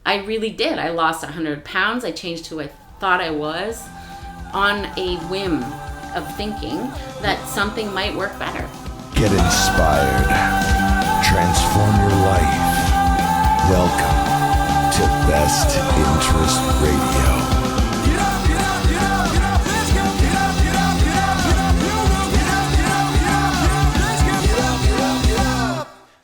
I really did. I lost 100 pounds. I changed who I thought I was on a whim of thinking that something might work better. Get inspired. Transform your life. Welcome to Best Interest Radio.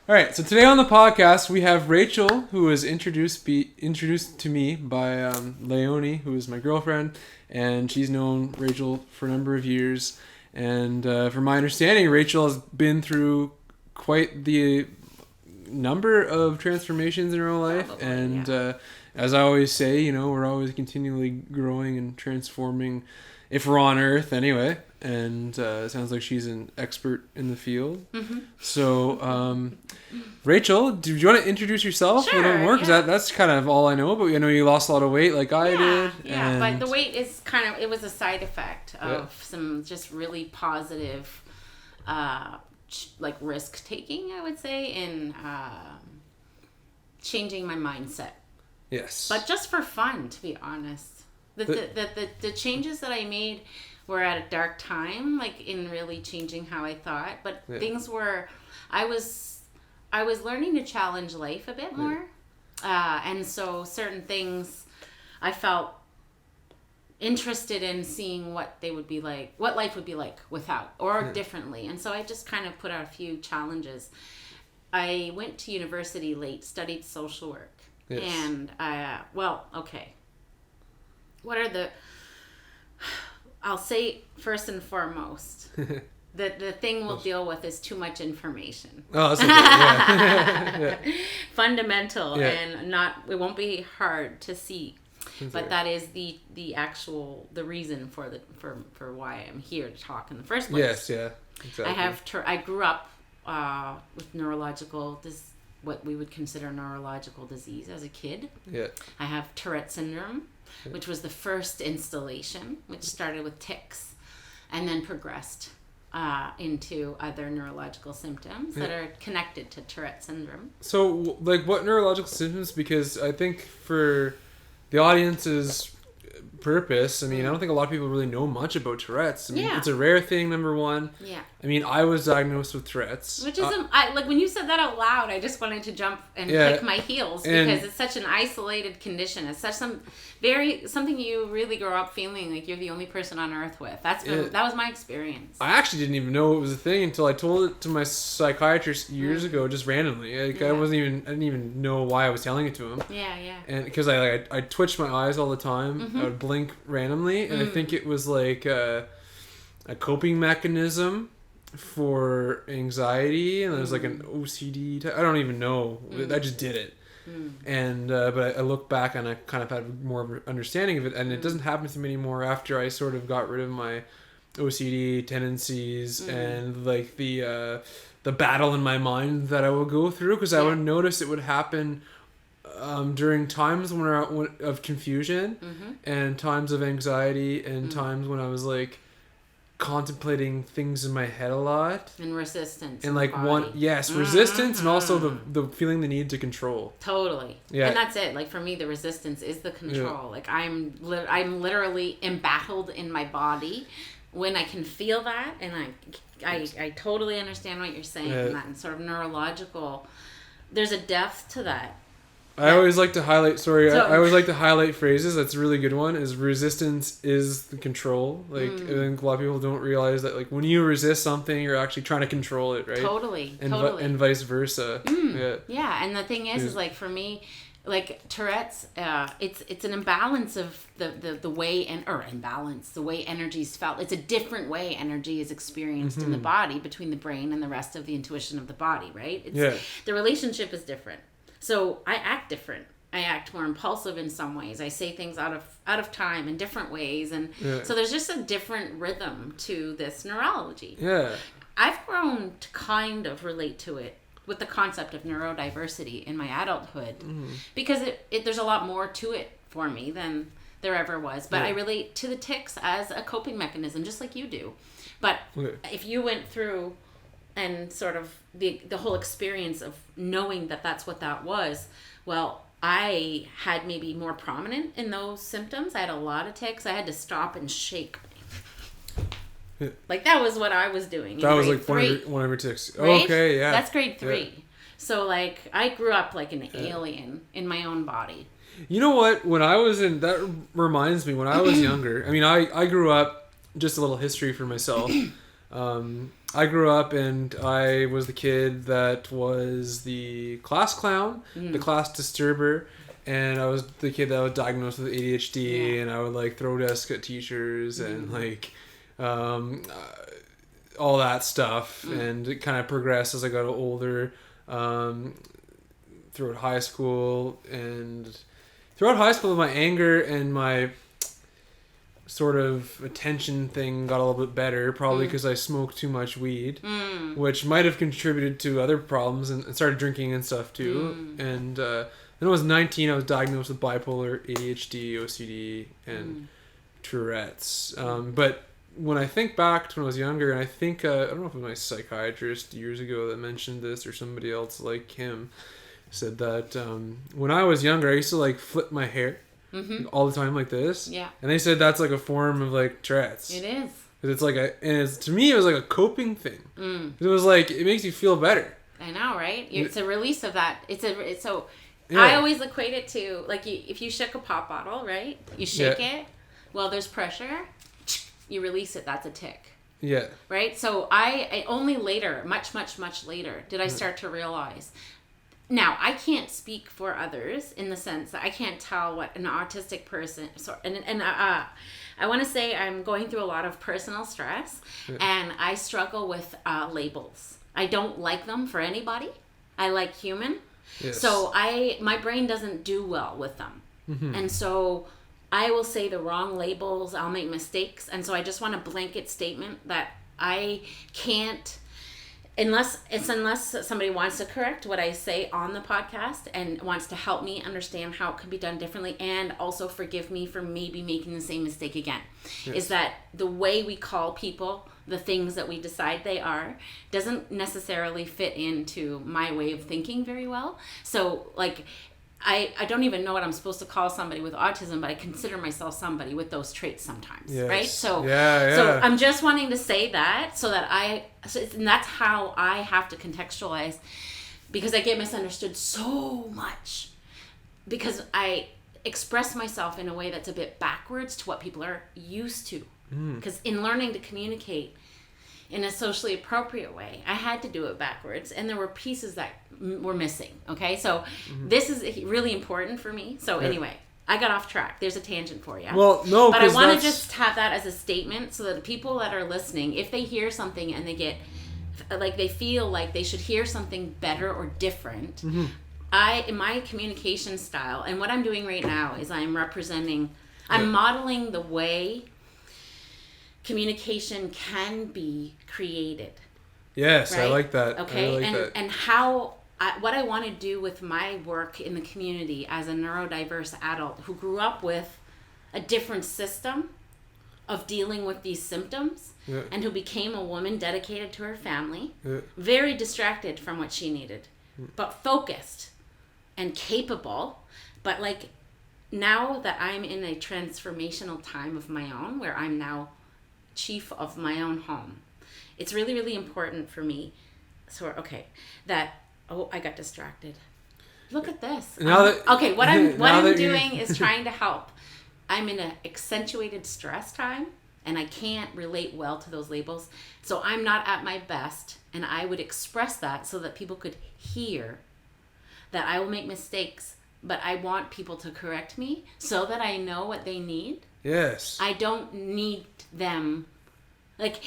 All right, so today on the podcast we have Rachel, who was introduced to me by Leonie, who is my girlfriend, and she's known Rachel for a number of years. And from my understanding, Rachel has been through quite the number of transformations in her life. Probably, and yeah. As I always say, you know, we're always continually growing and transforming if we're on Earth anyway. And it sounds like she's an expert in the field. Mm-hmm. So, Rachel, do you want to introduce yourself a little more? Because that's kind of all I know. But I know you lost a lot of weight like I did. Yeah, but the weight is it was a side effect of some just really positive, like risk taking, I would say, in changing my mindset. Yes. But just for fun, to be honest. The changes that I made were at a dark time, like in really changing how I thought. But things were, I was learning to challenge life a bit more. And so certain things I felt interested in seeing what they would be like, what life would be like without or differently. And so I just kind of put out a few challenges. I went to university late, studied social work. Yes. And what are I'll say first and foremost, the thing we'll deal with is too much information. Oh, that's okay. Yeah. Fundamental and it won't be hard to see. That's but that is the reason for why I'm here to talk in the first place. Yes, yeah, exactly. I grew up with neurological what we would consider neurological disease as a kid. Yeah. I have Tourette syndrome, which was the first installation, which started with tics and then progressed into other neurological symptoms that are connected to Tourette syndrome. So, like, what neurological symptoms? Because I think for the audience's purpose, I mean, I don't think a lot of people really know much about Tourette's. I mean, it's a rare thing, number one. Yeah. I mean, I was diagnosed with Tourette's. Which is, like, when you said that out loud, I just wanted to jump and click my heels because it's such an isolated condition. It's such something you really grow up feeling like you're the only person on earth with. That was my experience. I actually didn't even know it was a thing until I told it to my psychiatrist years ago, just randomly. I didn't even know why I was telling it to him. Yeah. And because I twitched my eyes all the time. Mm-hmm. I would blink randomly, and I think it was like a coping mechanism for anxiety, and there's like an OCD I don't even know. I just did it. And but I look back and I kind of had more of an understanding of it, and it doesn't happen to me anymore after I sort of got rid of my OCD tendencies and like the battle in my mind that I would go through, because I would notice it would happen during times of confusion and times of anxiety and times when I was like contemplating things in my head a lot, and resistance and like resistance and also the feeling the need to control. Totally. And that's it. Like for me, the resistance is the control. Like I'm literally embattled in my body when I can feel that, and I totally understand what you're saying. And that sort of neurological, there's a depth to that. I always like to highlight. I always like to highlight phrases. That's a really good one. Is resistance is the control. Like I think a lot of people don't realize that. Like when you resist something, you're actually trying to control it, right? Totally. And vice versa. Yeah, and the thing is like for me, like Tourette's, it's an imbalance of the way the way energy is felt. It's a different way energy is experienced in the body between the brain and the rest of the intuition of the body, right? The relationship is different. So I act different. I act more impulsive in some ways. I say things out of time in different ways, and so there's just a different rhythm to this neurology. Yeah, I've grown to kind of relate to it with the concept of neurodiversity in my adulthood, because there's a lot more to it for me than there ever was. But I relate to the tics as a coping mechanism, just like you do. But if you went through and sort of the whole experience of knowing that that's what that was, well, I had maybe more prominent in those symptoms. I had a lot of tics. I had to stop and shake. Like, that was what I was doing. That was like one of your tics. Right? Okay, yeah. That's grade 3. Yeah. So, like, I grew up like an alien in my own body. You know what? That reminds me, when I was younger, I mean, I grew up, just a little history for myself. I grew up and I was the kid that was the class clown, the class disturber, and I was the kid that was diagnosed with ADHD, and I would like throw desks at teachers and like all that stuff, and it kind of progressed as I got older. Throughout high school, my anger and my sort of attention thing got a little bit better, probably because I smoked too much weed, which might have contributed to other problems, and started drinking and stuff too. And then I was 19, I was diagnosed with bipolar, ADHD, OCD, and Tourette's. But when I think back to when I was younger, and I think, I don't know if it was my psychiatrist years ago that mentioned this, or somebody else like him, said that when I was younger, I used to like flip my hair all the time like this. Yeah. And they said that's like a form of like Tourette's. It is. Because it's like to me, it was like a coping thing. It was like, it makes you feel better. I know, right? It's a release of that. I always equate it to, like, if you shook a pop bottle, right? You shake it. Well, there's pressure. You release it. That's a tic. Yeah. Right? So I only later, much, much, much later, did I start to realize. Now, I can't speak for others in the sense that I can't tell what an autistic person... I want to say I'm going through a lot of personal stress, and I struggle with labels. I don't like them for anybody. I like human. Yes. So my brain doesn't do well with them. And so I will say the wrong labels. I'll make mistakes. And so I just want a blanket statement that I can't... Unless somebody wants to correct what I say on the podcast and wants to help me understand how it could be done differently, and also forgive me for maybe making the same mistake again, is that the way we call people the things that we decide they are doesn't necessarily fit into my way of thinking very well. So, like, I don't even know what I'm supposed to call somebody with autism, but I consider myself somebody with those traits sometimes, right? So, so I'm just wanting to say that and that's how I have to contextualize, because I get misunderstood so much because I express myself in a way that's a bit backwards to what people are used to. Because in learning to communicate in a socially appropriate way, I had to do it backwards, and there were pieces that were missing. Okay, so this is really important for me. So anyway, I got off track. There's a tangent for you. Well, no, but I want to just have that as a statement so that the people that are listening, if they hear something and they get like they feel like they should hear something better or different, in my communication style, and what I'm doing right now is I'm modeling the way communication can be created. Yes, right? I like that. Okay, and how what I want to do with my work in the community as a neurodiverse adult who grew up with a different system of dealing with these symptoms, and who became a woman dedicated to her family, very distracted from what she needed, but focused and capable. But like, now that I'm in a transformational time of my own, where I'm now chief of my own home, it's really, really important for me. So, I got distracted. Look at this. What I'm doing is trying to help. I'm in an accentuated stress time, and I can't relate well to those labels. So I'm not at my best, and I would express that so that people could hear that I will make mistakes, but I want people to correct me so that I know what they need. Yes. I don't need them. Like,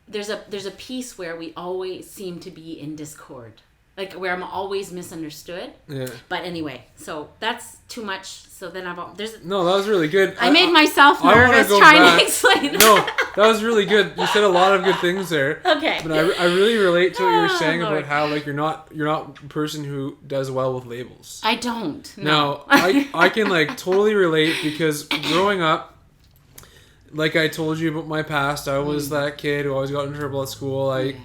there's a piece where we always seem to be in discord. Like, where I'm always misunderstood. Yeah. But anyway, so that's too much. So then No, that was really good. I made myself nervous trying to explain that. No, that was really good. You said a lot of good things there. Okay. But I really relate to what you were saying about how, like, you're not a person who does well with labels. I don't. No. Now, I can, like, totally relate, because growing up, like I told you about my past, I was that kid who always got in trouble at school. I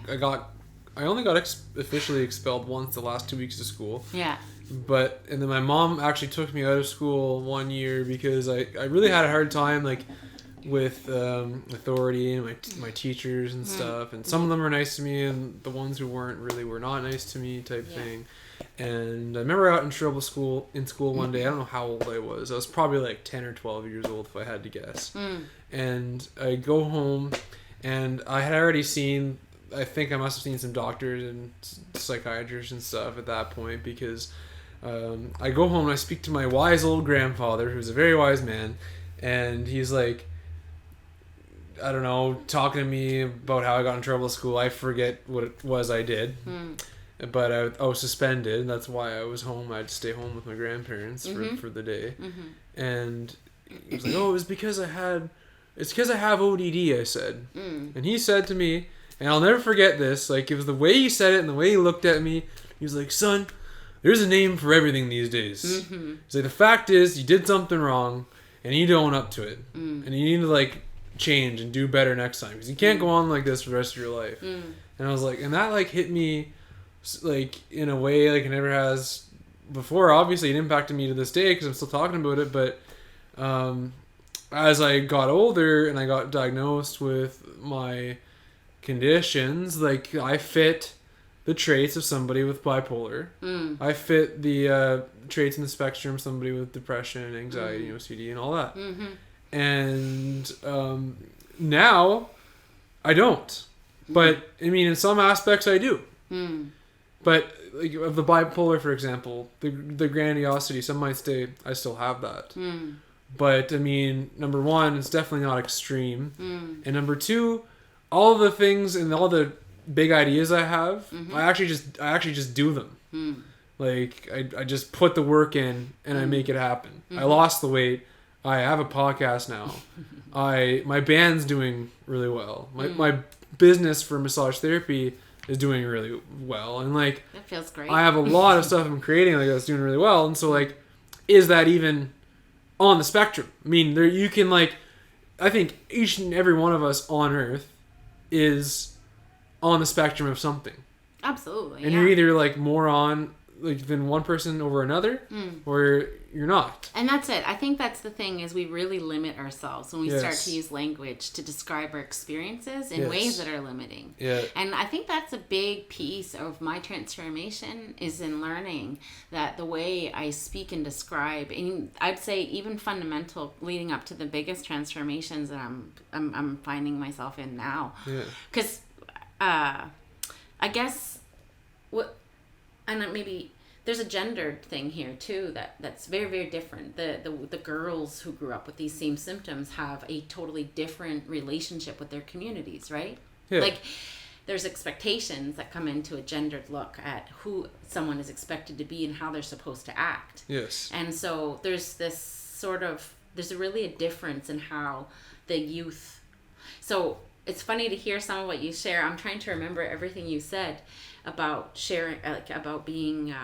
only got officially expelled once the last 2 weeks of school. Yeah. And then my mom actually took me out of school one year because I really had a hard time like with authority and my teachers and stuff, and some of them were nice to me and the ones who weren't really were not nice to me type thing. And I remember out in school one day. I don't know how old I was. I was probably like 10 or 12 years old if I had to guess. And I go home and I had already seen, I think I must have seen some doctors and psychiatrists and stuff at that point, because I go home and I speak to my wise old grandfather, who's a very wise man, and he's like, I don't know, talking to me about how I got in trouble at school. I forget what it was I did, but I was suspended, and that's why I was home. I had to stay home with my grandparents for the day. And he was like, oh, it's because I have ODD, I said. And he said to me, and I'll never forget this, like, it was the way he said it and the way he looked at me. He was like, son, there's a name for everything these days. He's like, the fact is, you did something wrong, and you need to own up to it. And you need to, like, change and do better next time, because you can't go on like this for the rest of your life. And I was like, and that, like, hit me, like, in a way, like, it never has before. Obviously, it impacted me to this day, because I'm still talking about it, but as I got older and I got diagnosed with my conditions, like, I fit the traits of somebody with bipolar. I fit the traits in the spectrum, somebody with depression, anxiety, OCD, and all that. And now I don't. But I mean, in some aspects I do. But like, of the bipolar, for example, the grandiosity, some might say I still have that. But I mean, number one, it's definitely not extreme. And number two, all the things and all the big ideas I have, I actually just do them. Like, I just put the work in and I make it happen. I lost the weight. I have a podcast now. My band's doing really well. My business for massage therapy is doing really well, and like, that feels great. I have a lot of stuff I'm creating like that's doing really well, and so like, is that even on the spectrum? I mean, there you can, like, I think each and every one of us on Earth is on the spectrum of something. Absolutely. And you're either like more on like than one person over another, or you're not. And that's it. I think that's the thing, is we really limit ourselves when we start to use language to describe our experiences in ways that are limiting. And I think that's a big piece of my transformation, is in learning that the way I speak and describe, and I'd say even fundamental leading up to the biggest transformations that I'm finding myself in now. Because I guess and maybe there's a gendered thing here too that's very, very different. The girls who grew up with these same symptoms have a totally different relationship with their communities, right? Like, there's expectations that come into a gendered look at who someone is expected to be and how they're supposed to act. And so there's really a difference in how the youth. So it's funny to hear some of what you share. I'm trying to remember everything you said about sharing, like, about being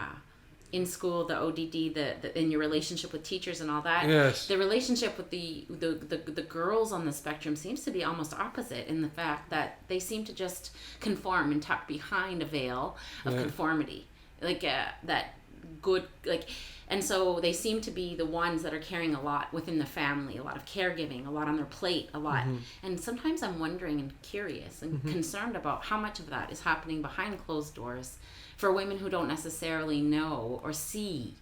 in school, the ODD, the in your relationship with teachers and all that. The relationship with the girls on the spectrum seems to be almost opposite, in the fact that they seem to just conform and tuck behind a veil of conformity, like that good, like. And so they seem to be the ones that are carrying a lot within the family, a lot of caregiving, a lot on their plate, a lot. And sometimes I'm wondering and curious and concerned about how much of that is happening behind closed doors for women who don't necessarily know or see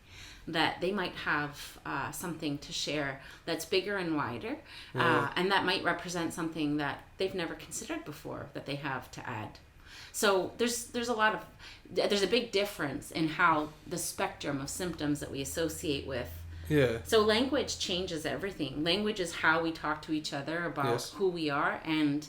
that they might have something to share that's bigger and wider, and that might represent something that they've never considered before that they have to add. So there's a big difference in how the spectrum of symptoms that we associate with. So language changes everything. Language is how we talk to each other about who we are, and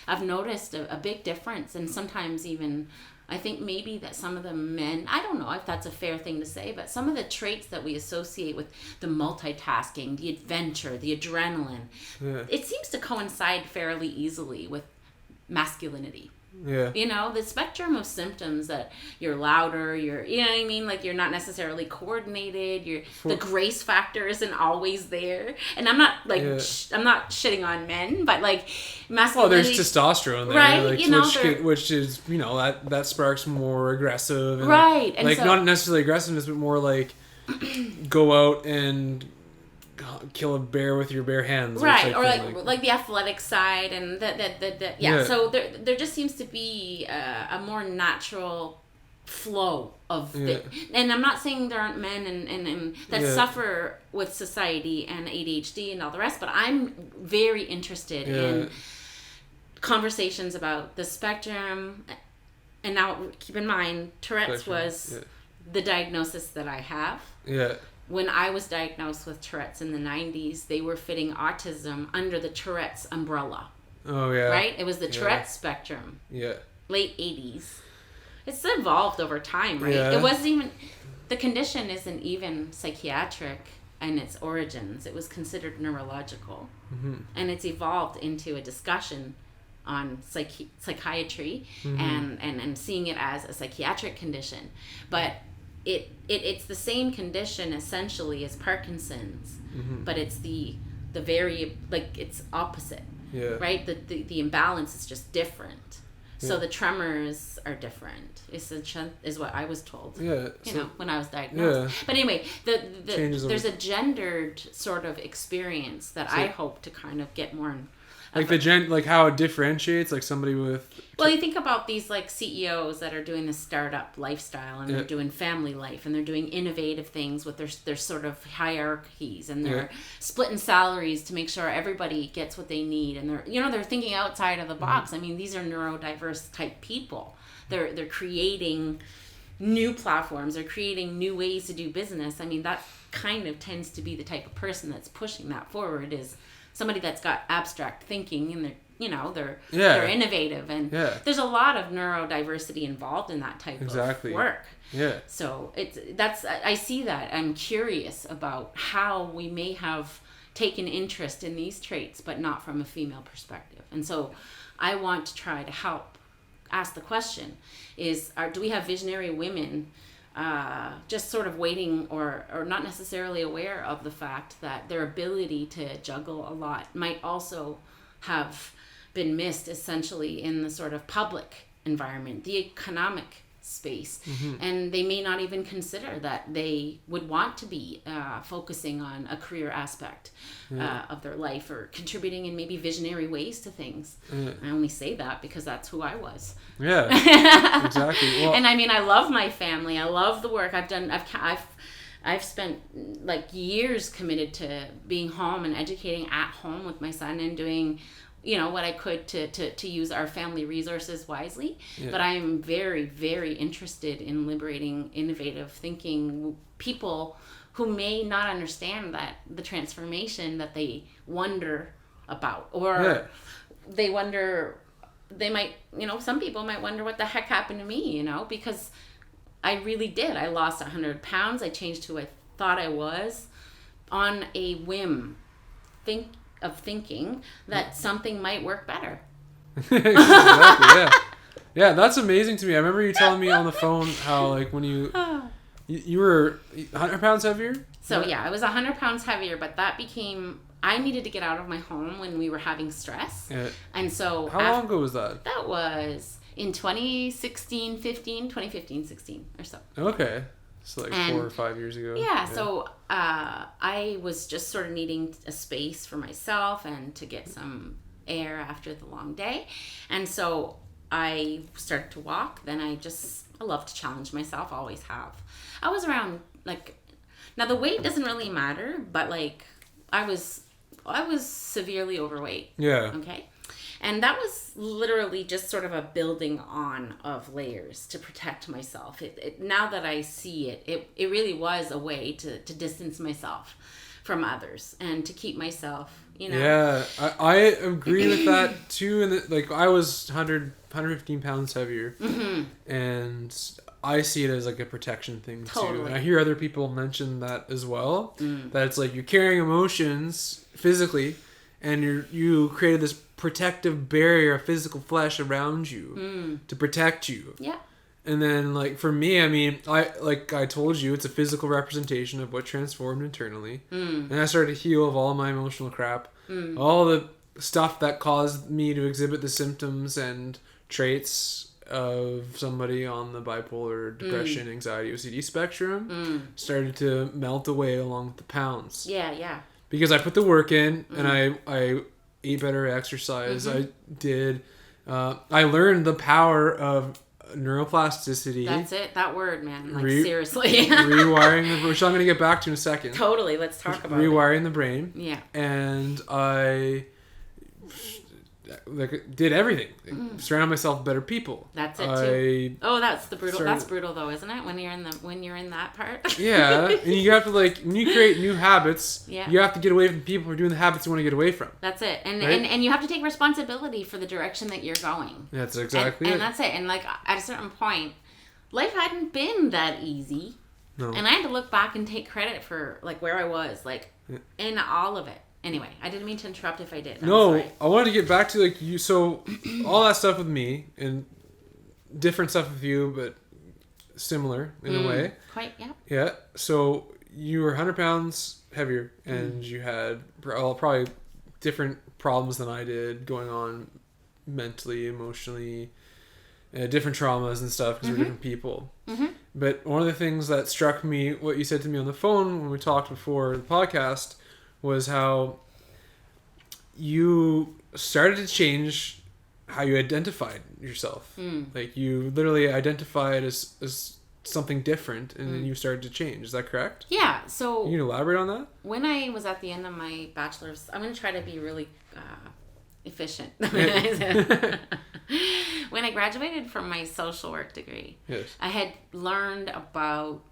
I've noticed a big difference. And sometimes even, I think maybe that some of the men, I don't know if that's a fair thing to say, but some of the traits that we associate with the multitasking, the adventure, the adrenaline, it seems to coincide fairly easily with masculinity. Yeah. You know, the spectrum of symptoms that you're louder, you know what I mean? Like, you're not necessarily coordinated, the grace factor isn't always there. And I'm not, like, I'm not shitting on men, but, like, masculinity... Well, there's testosterone there. Right, like, you know, which is, you know, that sparks more aggressive. And, right. And like, so, not necessarily aggressiveness, but more, like, go out and... kill a bear with your bare hands, right? Or like the athletic side, and yeah. So there just seems to be a more natural flow of and I'm not saying there aren't men and that suffer with society and ADHD and all the rest, but I'm very interested in conversations about the spectrum. And now keep in mind, Tourette's was the diagnosis that I have. Yeah. When I was diagnosed with Tourette's in the 90s, they were fitting autism under the Tourette's umbrella. Oh, yeah. Right? It was the Tourette's spectrum. Yeah. Late 80s. It's evolved over time, right? Yeah. It wasn't even... The condition isn't even psychiatric in its origins. It was considered neurological. Mm-hmm. And it's evolved into a discussion on psychiatry and seeing it as a psychiatric condition. But... It's the same condition essentially as Parkinson's, but it's the very, like, it's opposite, right? The imbalance is just different. So the tremors are different. Is what I was told. Yeah, when I was diagnosed. Yeah. But anyway, there's a gendered sort of experience that I hope to kind of get more. Like like how it differentiates, like somebody with... Well, you think about these, like, CEOs that are doing the startup lifestyle, and they're doing family life, and they're doing innovative things with their sort of hierarchies, and they're splitting salaries to make sure everybody gets what they need, and they're thinking outside of the box. I mean, these are neurodiverse type people. They're creating new platforms. They're creating new ways to do business. I mean, that kind of tends to be the type of person that's pushing that forward, is somebody that's got abstract thinking, and they're innovative, and there's a lot of neurodiversity involved in that type of work. Yeah. So I see that. I'm curious about how we may have taken interest in these traits, but not from a female perspective. And so I want to try to help ask the question: do we have visionary women just sort of waiting or not necessarily aware of the fact that their ability to juggle a lot might also have been missed essentially in the sort of public environment, the economic space, and they may not even consider that they would want to be focusing on a career aspect of their life, or contributing in maybe visionary ways to things. I only say that because that's who I was. Yeah, exactly. Well, and I mean, I love my family. I love the work I've done. I've spent like years committed to being home and educating at home with my son, and doing what I could to use our family resources wisely. But I am very, very interested in liberating innovative thinking people who may not understand that the transformation that they wonder about, or they might, some people might wonder what the heck happened to me, because I really did. I lost 100 pounds. I changed who I thought I was on a whim. Thinking that something might work better. Exactly, yeah, that's amazing to me. I remember you telling me on the phone how, like, when you were 100 pounds heavier. So I was 100 pounds heavier, but that became, I needed to get out of my home when we were having stress. And so how long ago was that? That was in 2016 16 or so. Okay. So like 4 or 5 years ago. Yeah. So I was just sort of needing a space for myself and to get some air after the long day. And so I started to walk. Then I love to challenge myself. Always have. I was around, like, now the weight doesn't really matter, but like I was severely overweight. Yeah. Okay. And that was literally just sort of a building on of layers to protect myself. Now that I see it really was a way to distance myself from others and to keep myself, Yeah, I agree with that too. And like I was 115 pounds heavier, and I see it as like a protection thing too. And I hear other people mention that as well. That it's like you're carrying emotions physically, and you created this protective barrier of physical flesh around you to protect you. Yeah. And then, like, for me, I mean, I told you, it's a physical representation of what transformed internally. And I started to heal of all my emotional crap. All the stuff that caused me to exhibit the symptoms and traits of somebody on the bipolar, depression, anxiety, OCD spectrum started to melt away along with the pounds. Yeah. Because I put the work in, and I ate better exercise. I did. I learned the power of neuroplasticity. That's it. That word, man. Like, seriously. Rewiring, which I'm going to get back to in a second. Totally. Let's talk about rewiring the brain. Yeah. And I did everything. Surround myself with better people. That's it too. That's the brutal. That's brutal though, isn't it? When you're in that part. Yeah, and you have to, like, when you create new habits, you have to get away from people who are doing the habits you want to get away from. That's it, and you have to take responsibility for the direction that you're going. That's exactly and that's it. And, like, at a certain point, life hadn't been that easy. No. And I had to look back and take credit for, like, where I was, like, in all of it. Anyway, I didn't mean to interrupt if I did. No, I wanted to get back to, like, you. So all that stuff with me and different stuff with you, but similar in a way. Quite, yeah. Yeah. So you were 100 pounds heavier, and you had probably different problems than I did going on mentally, emotionally, different traumas and stuff because we're different people. But one of the things that struck me, what you said to me on the phone when we talked before the podcast, was how you started to change how you identified yourself. Like, you literally identified as something different, and then you started to change. Is that correct? Yeah. So you can elaborate on that? When I was at the end of my bachelor's, I'm going to try to be really efficient. When I graduated from my social work degree, I had learned about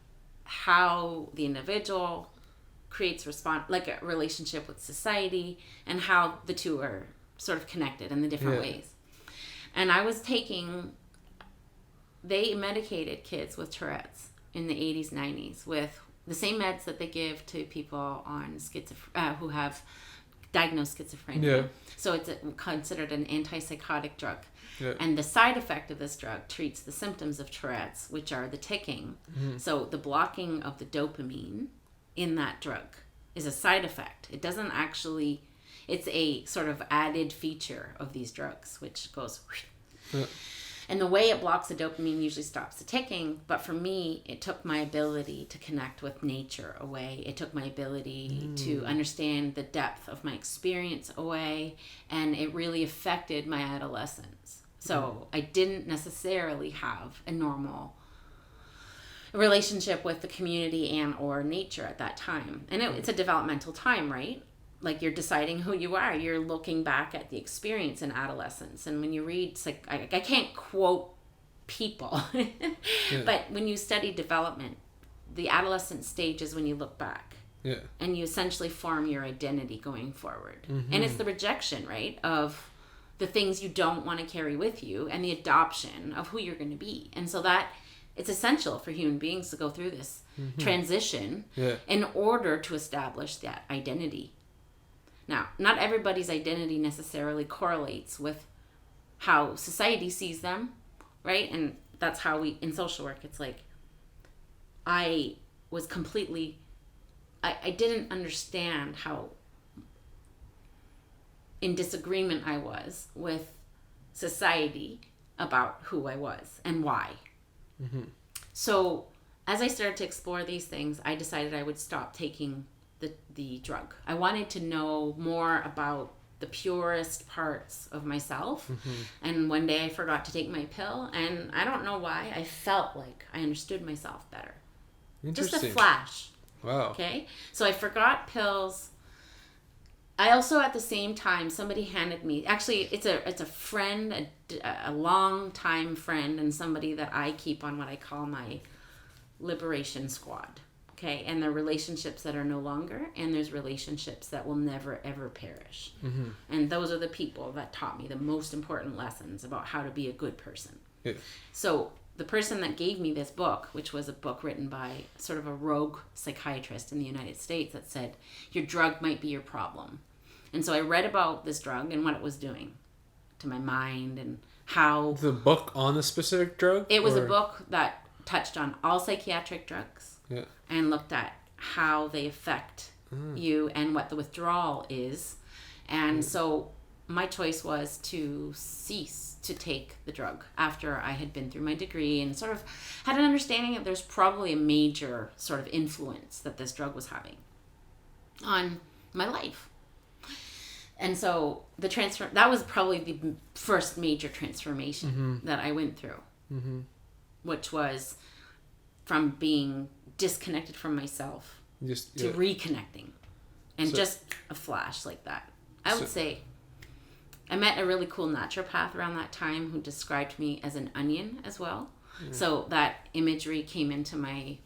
how the individual creates like a relationship with society, and how the two are sort of connected in the different ways. And I was they medicated kids with Tourette's in the 80s, 90s with the same meds that they give to people on who have diagnosed schizophrenia. So it's considered an antipsychotic drug. And the side effect of this drug treats the symptoms of Tourette's, which are the ticking. So the blocking of the dopamine in that drug is a side effect. It doesn't actually, it's a sort of added feature of these drugs, which goes, and the way it blocks the dopamine usually stops the ticking. But for me, it took my ability to connect with nature away. It took my ability to understand the depth of my experience away, and it really affected my adolescence. So I didn't necessarily have a normal relationship with the community and or nature at that time. And it's a developmental time, right? Like, you're deciding who you are. You're looking back at the experience in adolescence. And when you read, I can't quote people, but when you study development, the adolescent stage is when you look back. And you essentially form your identity going forward. And it's the rejection, right, of the things you don't want to carry with you, and the adoption of who you're going to be. And so that it's essential for human beings to go through this transition in order to establish that identity. Now, not everybody's identity necessarily correlates with how society sees them, right? And that's how in social work, it's like, I was completely, I didn't understand how in disagreement I was with society about who I was and why. So as I started to explore these things, I decided I would stop taking the drug. I wanted to know more about the purest parts of myself. And one day I forgot to take my pill, and I don't know why, I felt like I understood myself better. Just a flash. Wow. Okay? So I forgot pills. I also, at the same time, somebody handed me, actually, it's a friend, a long time friend, and somebody that I keep on what I call my liberation squad. Okay, and there are relationships that are no longer, and there's relationships that will never ever perish. And those are the people that taught me the most important lessons about how to be a good person. So the person that gave me this book, which was a book written by sort of a rogue psychiatrist in the United States, that said, your drug might be your problem. And so I read about this drug and what it was doing to my mind and how... The book on the specific drug? It was a book that touched on all psychiatric drugs and looked at how they affect you and what the withdrawal is. And so my choice was to cease to take the drug after I had been through my degree and sort of had an understanding that there's probably a major sort of influence that this drug was having on my life. And so that was probably the first major transformation that I went through, which was from being disconnected from myself to reconnecting, and just a flash like that. I would say I met a really cool naturopath around that time who described me as an onion as well. So that imagery came into my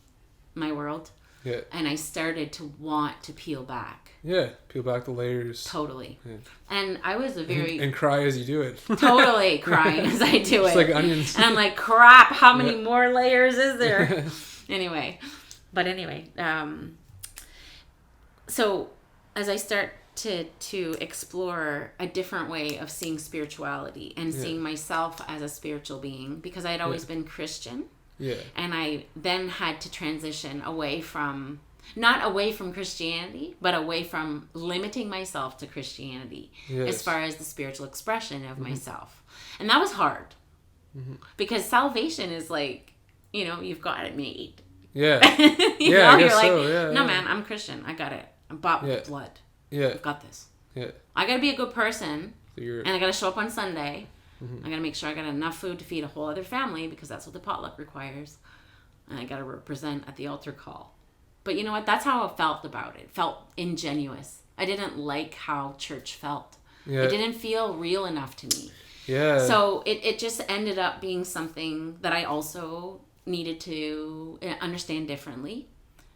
world. Yeah. And I started to want to peel back. Yeah, peel back the layers. Totally. Yeah. And I was a very... And cry as you do it. Totally crying as I do it. It's like onions. And I'm like, crap, how many more layers is there? Anyway. So as I start to explore a different way of seeing spirituality and seeing myself as a spiritual being, because I had always been Christian. Yeah. And I then had to transition away from, not away from Christianity, but away from limiting myself to Christianity as far as the spiritual expression of myself. And that was hard because salvation is like, you've got it made. Yeah. You're like, no, man, I'm Christian. I got it. I'm bought with blood. Yeah. I've got this. Yeah. I got to be a good person and I got to show up on Sunday. I gotta make sure I got enough food to feed a whole other family because that's what the potluck requires. And I gotta represent at the altar call. But you know what? That's how I felt about it. It felt ingenuous. I didn't like how church felt. Yeah. It didn't feel real enough to me. Yeah. So it just ended up being something that I also needed to understand differently.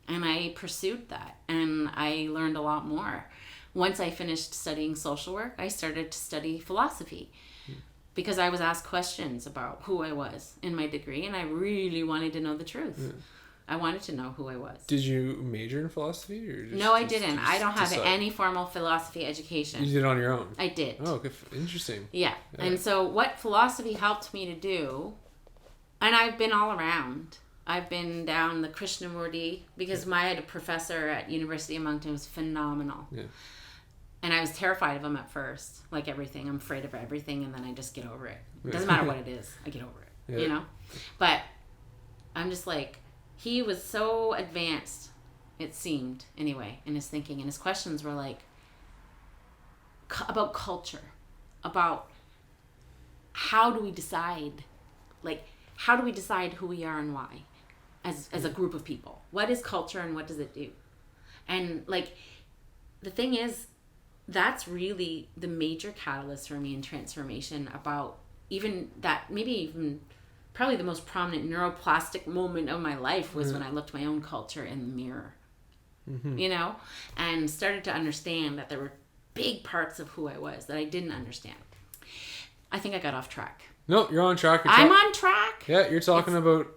And I pursued that. And I learned a lot more. Once I finished studying social work, I started to study philosophy. Because I was asked questions about who I was in my degree, and I really wanted to know the truth. Yeah. I wanted to know who I was. Did you major in philosophy? Or no, I didn't. I don't have any formal philosophy education. You did it on your own? I did. Oh, good. Interesting. Yeah. And so what philosophy helped me to do, and I've been all around. I've been down the Krishnamurti, because I had a professor at University of Moncton who was phenomenal. Yeah. And I was terrified of him at first, like everything. I'm afraid of everything, and then I just get over it. It doesn't matter what it is. I get over it, But I'm just like, he was so advanced, it seemed, anyway, in his thinking. And his questions were like, about culture, about how do we decide, who we are and why as a group of people? What is culture and what does it do? And, the thing is, that's really the major catalyst for me in transformation about probably the most prominent neuroplastic moment of my life was when I looked my own culture in the mirror, and started to understand that there were big parts of who I was that I didn't understand. I think I got off track. No, you're on track. I'm on track. Yeah, you're talking about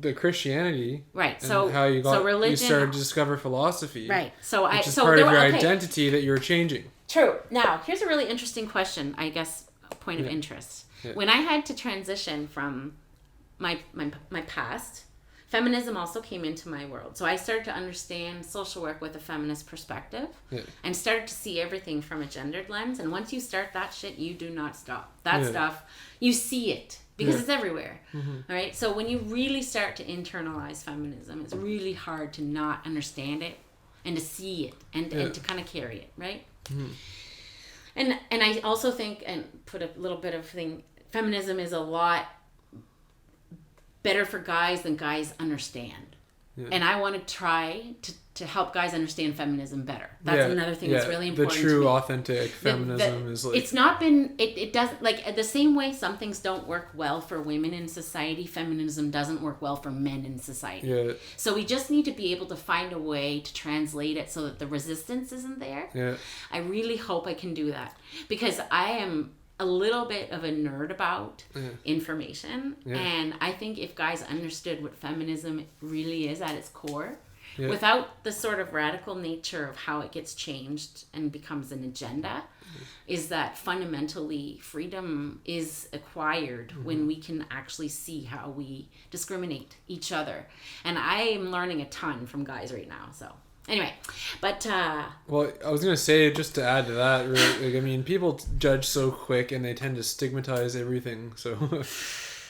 the Christianity, right? So how you got religion, you started to discover philosophy, right? So which is part of your identity that you're changing. True. Now, here's a really interesting question. I guess a point of interest. Yeah. When I had to transition from my past, feminism also came into my world. So I started to understand social work with a feminist perspective, and started to see everything from a gendered lens. And once you start that shit, you do not stop. That stuff, you see it. Because it's everywhere, all right? So when you really start to internalize feminism, it's really hard to not understand it and to see it and to kind of carry it, right? And I also think, and put a little bit of thing, feminism is a lot better for guys than guys understand. Yeah. And I want to try to help guys understand feminism better. That's another thing that's really important. The true, authentic feminism is like... It's not been... It doesn't... the same way some things don't work well for women in society, feminism doesn't work well for men in society. Yeah. So we just need to be able to find a way to translate it so that the resistance isn't there. Yeah. I really hope I can do that. Because I am a little bit of a nerd about information. Yeah. And I think if guys understood what feminism really is at its core, without the sort of radical nature of how it gets changed and becomes an agenda, is that fundamentally freedom is acquired when we can actually see how we discriminate each other. And I am learning a ton from guys right now, so anyway, but well, I was gonna say, just to add to that, really, like, I mean, people judge so quick and they tend to stigmatize everything, so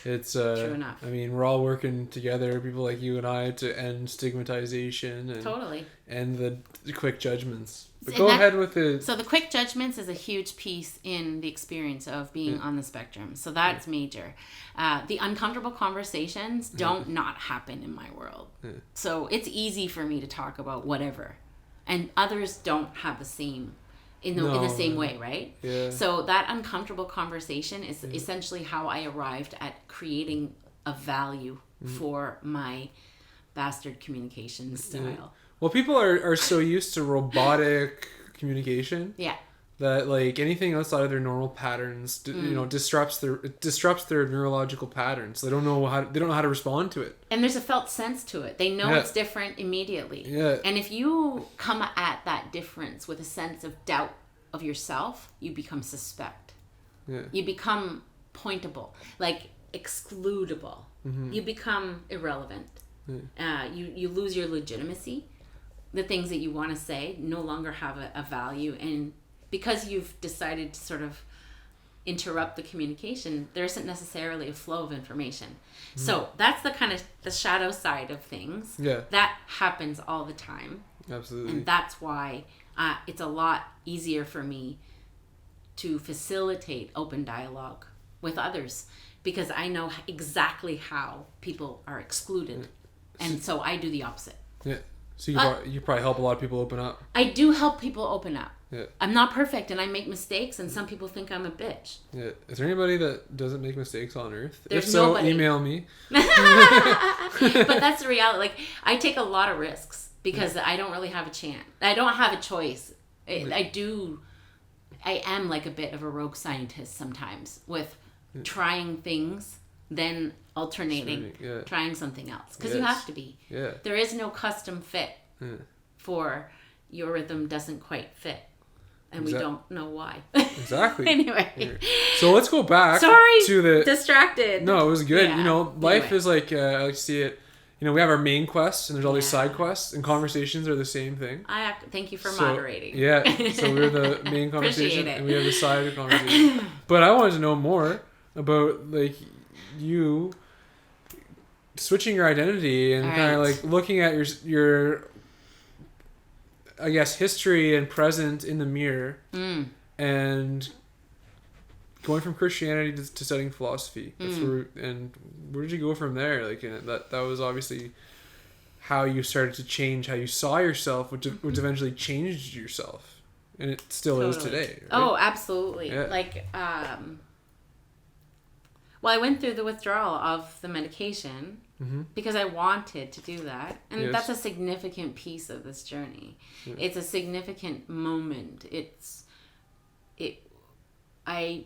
it's true enough. I mean, we're all working together, people like you and I, to end stigmatization and totally end the quick judgments. But go ahead with it. So the quick judgments is a huge piece in the experience of being on the spectrum. So that's major. The uncomfortable conversations don't not happen in my world. So it's easy for me to talk about whatever, and others don't have the same in the same way, right? Yeah. So that uncomfortable conversation is essentially how I arrived at creating a value for my bastard communication style. Well, people are so used to robotic communication. Yeah. That like anything outside of their normal patterns, disrupts their neurological patterns. They don't know how to respond to it. And there's a felt sense to it. They know it's different immediately. Yeah. And if you come at that difference with a sense of doubt of yourself, you become suspect. Yeah. You become pointable, like excludable. You become irrelevant. You lose your legitimacy. The things that you want to say no longer have a value, and because you've decided to sort of interrupt the communication, there isn't necessarily a flow of information. So that's the kind of the shadow side of things. Yeah. That happens all the time. Absolutely. And that's why it's a lot easier for me to facilitate open dialogue with others, because I know exactly how people are excluded. And so I do the opposite. Yeah. So you probably help a lot of people open up. I do help people open up. Yeah. I'm not perfect and I make mistakes, and some people think I'm a bitch. Yeah. Is there anybody that doesn't make mistakes on Earth? There's if so, nobody. email me. But that's the reality. Like, I take a lot of risks because I don't really have a chance. I don't have a choice. I am like a bit of a rogue scientist sometimes with trying things, then alternating, trying something else. Because you have to be. Yeah. There is no custom fit for your rhythm doesn't quite fit. And we don't know why. Exactly. Anyway. So let's go back to the... Distracted. No, it was good. Yeah. Life is like, I like to see it, we have our main quests and there's all these side quests, and conversations are the same thing. Thank you for moderating. Yeah. So we're the main conversation Appreciate it. and we have the side conversation. But I wanted to know more about like you switching your identity and kind of like looking at your I guess history and present in the mirror and going from Christianity to studying philosophy. That's where did you go from there? Like that was obviously how you started to change how you saw yourself, which eventually changed yourself, and it still is today. Right? Oh, absolutely. Yeah. Like, well, I went through the withdrawal of the medication because I wanted to do that. And that's a significant piece of this journey. Yeah. It's a significant moment. I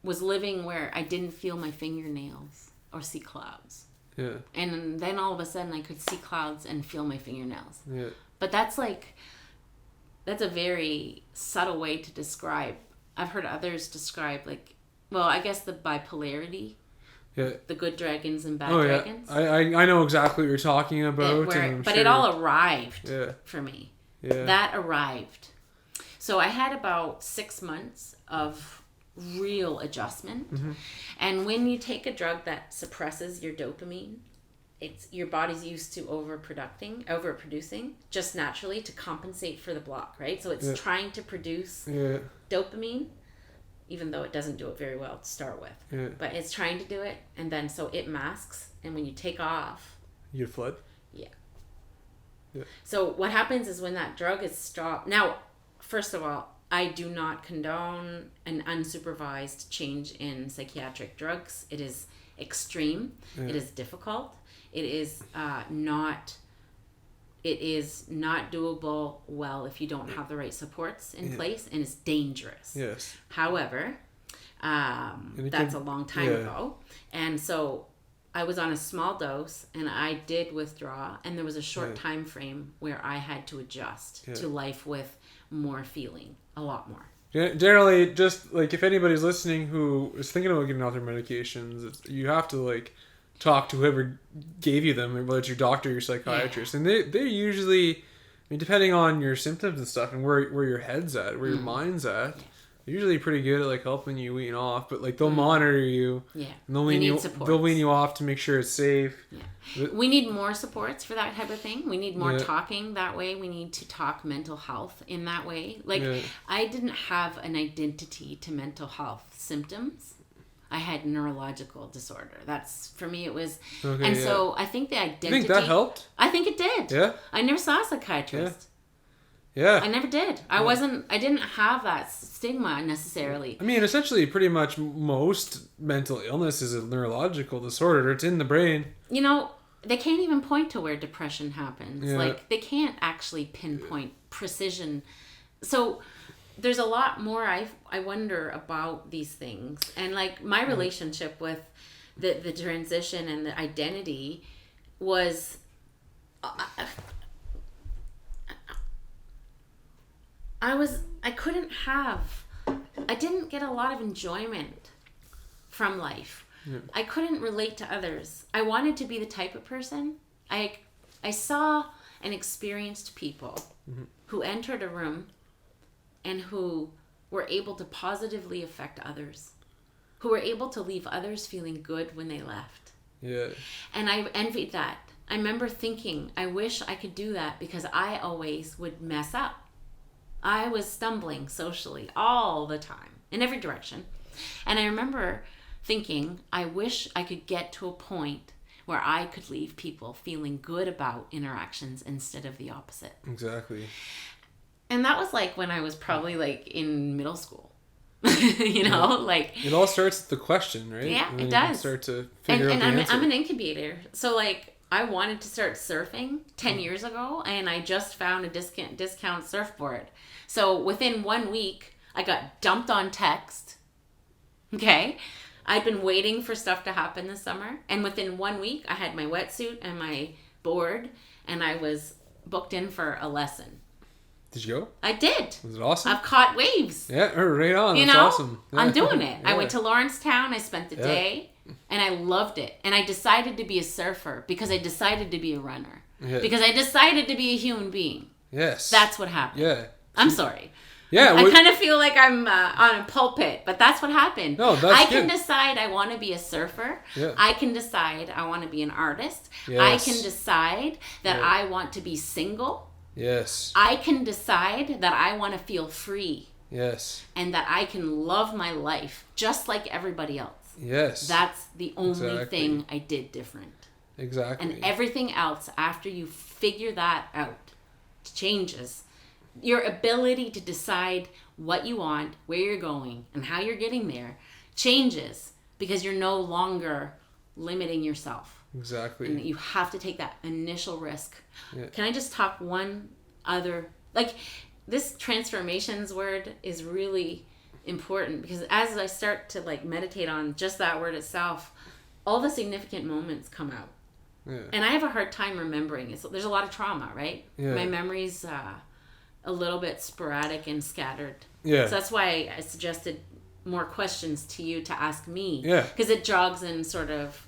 was living where I didn't feel my fingernails or see clouds. Yeah. And then all of a sudden I could see clouds and feel my fingernails. Yeah. But that's a very subtle way to describe. I've heard others describe I guess the bipolarity. Yeah. The good dragons and bad dragons. I know exactly what you're talking about. But it all arrived for me. Yeah. That arrived. So I had about 6 months of real adjustment. And when you take a drug that suppresses your dopamine, your body's used to overproducing just naturally to compensate for the block, right? So it's trying to produce dopamine, even though it doesn't do it very well to start with. Yeah. But it's trying to do it, and then so it masks, and when you take off... You flood? Yeah. So what happens is when that drug is stopped... Now, first of all, I do not condone an unsupervised change in psychiatric drugs. It is extreme. Yeah. It is difficult. It is not doable well if you don't have the right supports in place, and it's dangerous. Yes. However, that's a long time ago. And so I was on a small dose and I did withdraw, and there was a short time frame where I had to adjust to life with more feeling, a lot more. Generally, just like if anybody's listening who is thinking about getting off their medications, you have to like talk to whoever gave you them, whether it's your doctor or your psychiatrist, and they're usually, I mean, depending on your symptoms and stuff and where your head's at, where your mind's at, they're usually pretty good at like helping you wean off, but like they'll monitor you, and they'll wean you off to make sure it's safe. We need more supports for that type of thing. We need more talking that way. We need to talk mental health in that way. Like I didn't have an identity to mental health symptoms. I had neurological disorder. That's, for me, it was, so I think the identity. You think that helped? I think it did. Yeah. I never saw a psychiatrist. Yeah. I never did. I didn't have that stigma necessarily. I mean, essentially, pretty much most mental illness is a neurological disorder. It's in the brain. You know, they can't even point to where depression happens. Yeah. Like, they can't actually pinpoint precision. So there's a lot more I wonder about these things. And, like, my relationship with the transition and the identity was... I didn't get a lot of enjoyment from life. Yeah. I couldn't relate to others. I wanted to be the type of person. I saw and experienced people who entered a room and who were able to positively affect others, who were able to leave others feeling good when they left. Yeah. And I envied that. I remember thinking, I wish I could do that, because I always would mess up. I was stumbling socially all the time, in every direction. And I remember thinking, I wish I could get to a point where I could leave people feeling good about interactions instead of the opposite. Exactly. And that was like when I was probably like in middle school. You know, like... It all starts with the question, right? Yeah, and it then does. You start to figure out the answer. I'm an incubator. So like, I wanted to start surfing 10 years ago, and I just found a discount surfboard. So within 1 week, I got dumped on text. Okay? I'd been waiting for stuff to happen this summer. And within 1 week, I had my wetsuit and my board, and I was booked in for a lesson. Did you go? I did. Was it awesome? I've caught waves. Yeah, right on. You That's know? awesome. Yeah. I'm doing it. Yeah. I went to Lawrencetown. I spent the day, and I loved it. And I decided to be a surfer because I decided to be a runner. Yeah. Because I decided to be a human being. Yes. That's what happened. Yeah. I'm sorry. Yeah, I kind of feel like I'm on a pulpit, but that's what happened. No, that's I can decide I want to be a surfer. Yeah. I can decide I want to be an artist. Yes. I can decide that I want to be single. Yes. I can decide that I want to feel free. Yes. And that I can love my life just like everybody else. Yes. That's the only thing I did different. Exactly. And everything else, after you figure that out, changes. Your ability to decide what you want, where you're going, and how you're getting there changes, because you're no longer limiting yourself. Exactly. And you have to take that initial risk. Yeah. Can I just talk one other... Like, this transformations word is really important, because as I start to like meditate on just that word itself, all the significant moments come out. Yeah. And I have a hard time remembering it. So there's a lot of trauma, right? Yeah. My memory's a little bit sporadic and scattered. Yeah. So that's why I suggested more questions to you to ask me. Yeah. Because it jogs and sort of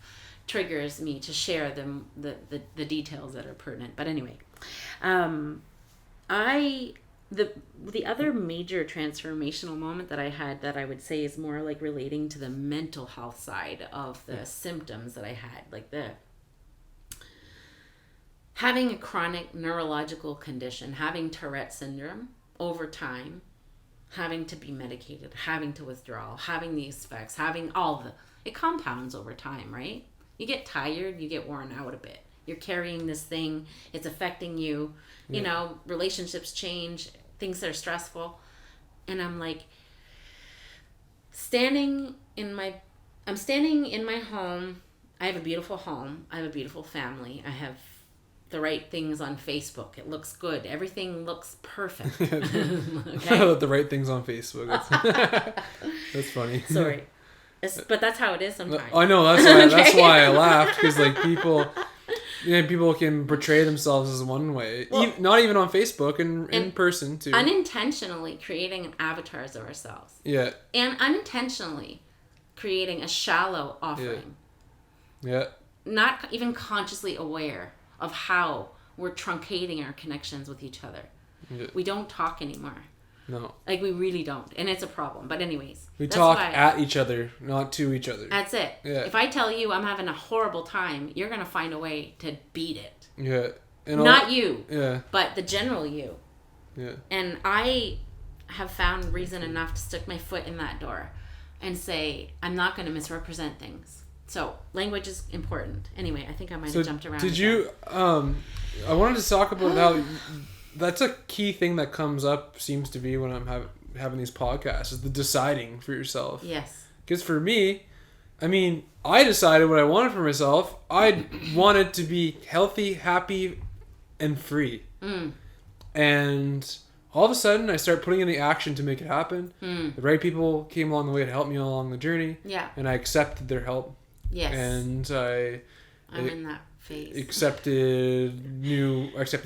triggers me to share the details that are pertinent. But anyway, the other major transformational moment that I had that I would say is more like relating to the mental health side of the symptoms that I had, like having a chronic neurological condition, having Tourette syndrome over time, having to be medicated, having to withdraw, having these effects, having it compounds over time, right? You get tired, you get worn out a bit. You're carrying this thing, it's affecting you, you know, relationships change, things that are stressful. And I'm like, standing in my home. I have a beautiful home. I have a beautiful family. I have the right things on Facebook. It looks good. Everything looks perfect. Okay? The right things on Facebook. That's funny. Sorry. But that's how it is sometimes. I know, that's why I laughed, because like people can portray themselves as one way, well, not even on Facebook and in person too. Unintentionally creating an avatars of ourselves. Yeah. And unintentionally creating a shallow offering. Yeah. Not even consciously aware of how we're truncating our connections with each other. Yeah. We don't talk anymore. No. Like, we really don't. And it's a problem. But anyways. We talk at each other, not to each other. That's it. Yeah. If I tell you I'm having a horrible time, you're going to find a way to beat it. Yeah. And not you. Yeah. But the general you. Yeah. And I have found reason enough to stick my foot in that door and say, I'm not going to misrepresent things. So, language is important. Anyway, I think I might have jumped around. Did you, I wanted to talk about how... That's a key thing that comes up, seems to be, when I'm having these podcasts, is the deciding for yourself. Yes. Because for me, I mean, I decided what I wanted for myself. I wanted to be healthy, happy, and free. Mm. And all of a sudden, I started putting in the action to make it happen. Mm. The right people came along the way to help me along the journey. Yeah. And I accepted their help. Yes. And I'm in that phase. Accepted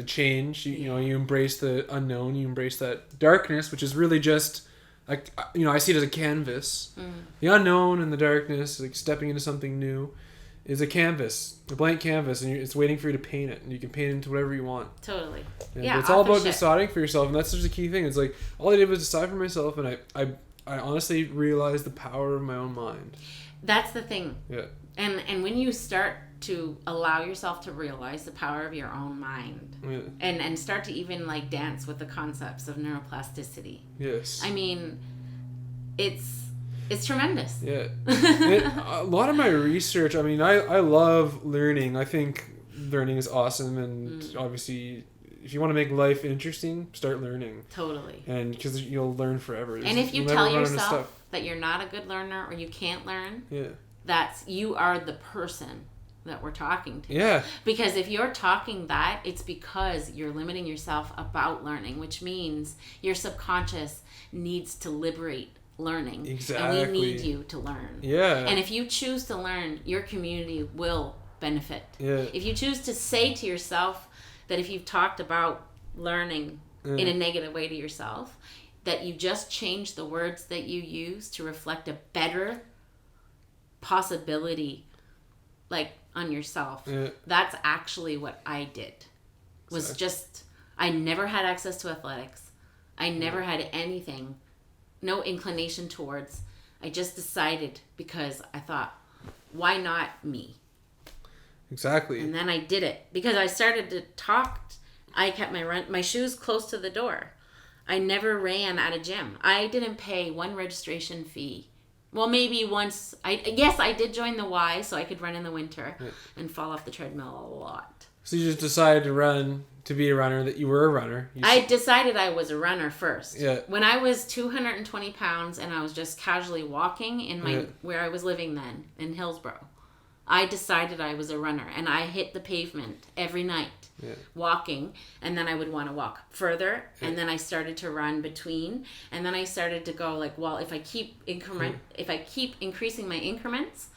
change. You know, you embrace the unknown. You embrace that darkness, which is really just like, you know, I see it as a canvas. Mm. The unknown and the darkness, like stepping into something new, is a canvas, a blank canvas, and it's waiting for you to paint it, and you can paint it into whatever you want. Totally. And it's all about deciding for yourself, and that's just a key thing. It's like all I did was decide for myself, and I honestly realized the power of my own mind. That's the thing. Yeah. And when you start to allow yourself to realize the power of your own mind, yeah, and start to even like dance with the concepts of neuroplasticity. Yes. I mean, it's tremendous. Yeah. A lot of my research, I mean, I love learning. I think learning is awesome, and obviously if you want to make life interesting, start learning. Totally. And because you'll learn forever. And if you tell yourself that you're not a good learner or you can't learn, yeah, you are the person that we're talking to. Yeah. Because if you're talking that, it's because you're limiting yourself about learning, which means your subconscious needs to liberate learning. Exactly. And we need you to learn. Yeah. And if you choose to learn, your community will benefit. Yeah. If you choose to say to yourself that if you've talked about learning in a negative way to yourself, that you just change the words that you use to reflect a better possibility, like, on yourself. Yeah. That's actually what I did. Was just, I never had access to athletics. I never had anything, no inclination towards. I just decided because I thought, why not me? Exactly. And then I did it because I started to talk. I kept my shoes close to the door. I never ran at a gym. I didn't pay one registration fee. Well, maybe once. I did join the Y so I could run in the winter and fall off the treadmill a lot. So you just decided to be a runner, that you were a runner. I decided I was a runner first. Yeah. When I was 220 pounds and I was just casually walking in where I was living then, in Hillsborough, I decided I was a runner, and I hit the pavement every night walking, and then I would want to walk further, and then I started to run between, and then I started to go like, well, if I keep increasing my increments,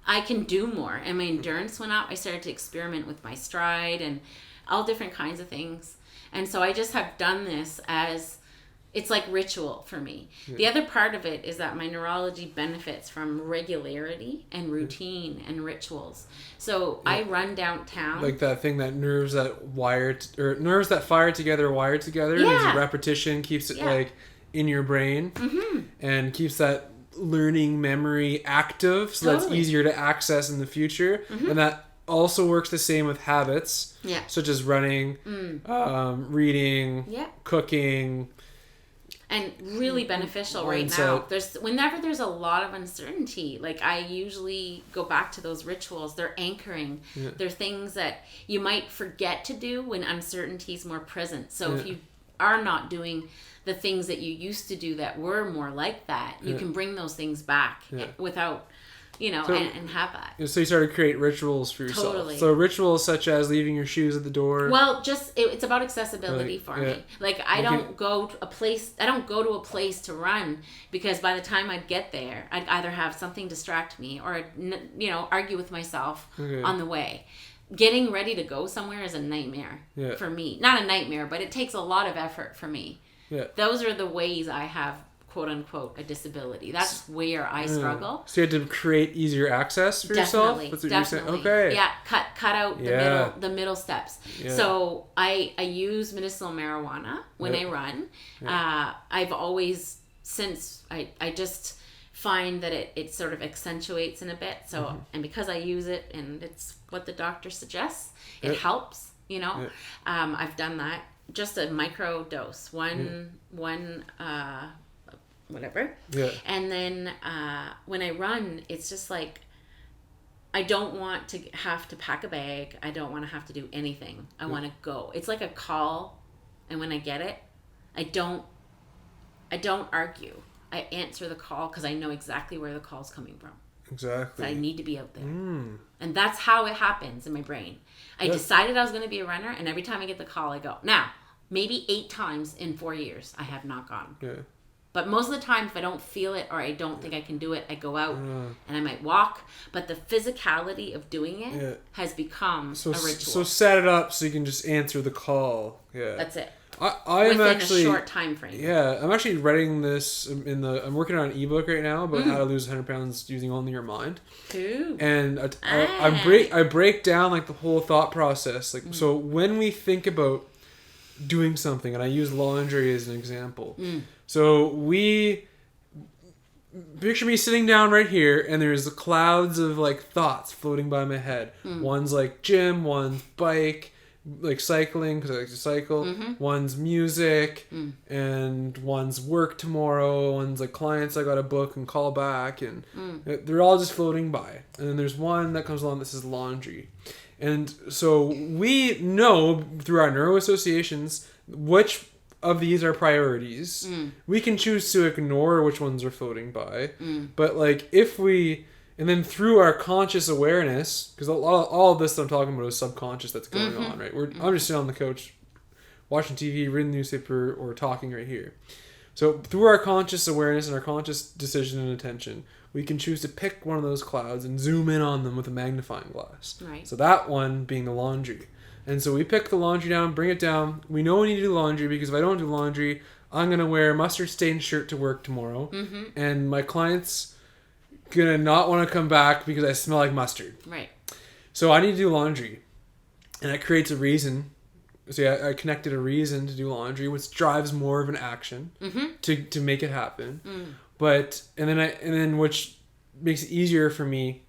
I can do more, and my endurance went up. I started to experiment with my stride and all different kinds of things, and so I just have done this as it's like ritual for me. Yeah. The other part of it is that my neurology benefits from regularity and routine and rituals. So I run downtown. Like that thing that nerves that fire together wired together. Yeah. Repetition keeps it like in your brain and keeps that learning memory active, so that's easier to access in the future. And that also works the same with habits, such as running, reading, cooking. And really beneficial right now. Whenever there's a lot of uncertainty, like I usually go back to those rituals. They're anchoring. Yeah. They're things that you might forget to do when uncertainty is more present. So if you are not doing the things that you used to do that were more like that, you can bring those things back without and have that. So you started to create rituals for yourself. Totally. So rituals such as leaving your shoes at the door. Well, it's about accessibility for me. Like I don't go to a place to run because by the time I'd get there, I'd either have something distract me or argue with myself on the way. Getting ready to go somewhere is a nightmare for me. Not a nightmare, but it takes a lot of effort for me. Yeah. Those are the ways I have, quote unquote, a disability. That's where I struggle. So you had to create easier access for yourself? That's what you're saying? Okay. Yeah, cut out the middle steps. Yeah. So I use medicinal marijuana when I run. Yeah. I've always, since I just find that it sort of accentuates in a bit. So and because I use it and it's what the doctor suggests, it helps, I've done that. Just a micro dose, one whatever. Yeah. And then when I run, it's just like I don't want to have to pack a bag. I don't want to have to do anything. I want to go. It's like a call, and when I get it, I don't argue. I answer the call because I know exactly where the call's coming from. Exactly. So I need to be out there. And that's how it happens in my brain. I decided I was going to be a runner, and every time I get the call, I go. Now, maybe 8 times in 4 years, I have not gone. Yeah. But most of the time, if I don't feel it or I don't think I can do it, I go out and I might walk. But the physicality of doing it has become a ritual. So set it up so you can just answer the call. Yeah. That's it. I'm within actually, a short time frame. Yeah, I'm actually writing this I'm working on an ebook right now about how to lose 100 pounds using only your mind. Ooh. And I break down like the whole thought process. Like so when we think about doing something, and I use laundry as an example. So we picture me sitting down right here, and there's the clouds of like thoughts floating by my head. One's like gym, one's bike, like cycling because I like to cycle. One's music, and one's work tomorrow. One's like clients I got to book and call back, and they're all just floating by. And then there's one that comes along that says laundry. And so we know through our neuroassociations which of these are priorities. We can choose to ignore which ones are floating by. But like and then through our conscious awareness, because all of this that I'm talking about is subconscious that's going on, right? I'm just sitting on the couch watching TV, reading the newspaper, or talking right here. So through our conscious awareness and our conscious decision and attention, we can choose to pick one of those clouds and zoom in on them with a magnifying glass. Right. So that one being the laundry. And so we pick the laundry down, bring it down. We know we need to do laundry because if I don't do laundry, I'm going to wear a mustard-stained shirt to work tomorrow. And my client's going to not want to come back because I smell like mustard. Right. So I need to do laundry. And that creates a reason. So I connected a reason to do laundry, which drives more of an action to make it happen. But and then which makes it easier for me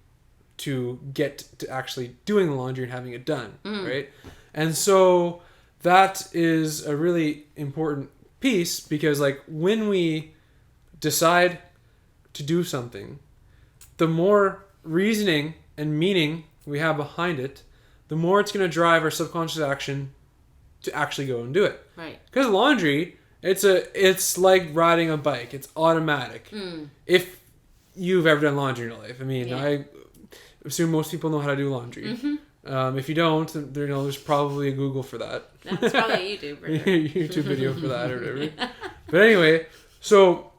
to get to actually doing the laundry and having it done, right? And so that is a really important piece because like when we decide to do something, the more reasoning and meaning we have behind it, the more it's going to drive our subconscious action to actually go and do it. Right. Because laundry, it's like riding a bike. It's automatic. If you've ever done laundry in your life. I mean, I assume most people know how to do laundry. If you don't, there's probably a Google for that. That's probably a YouTube video for that or whatever. But anyway, so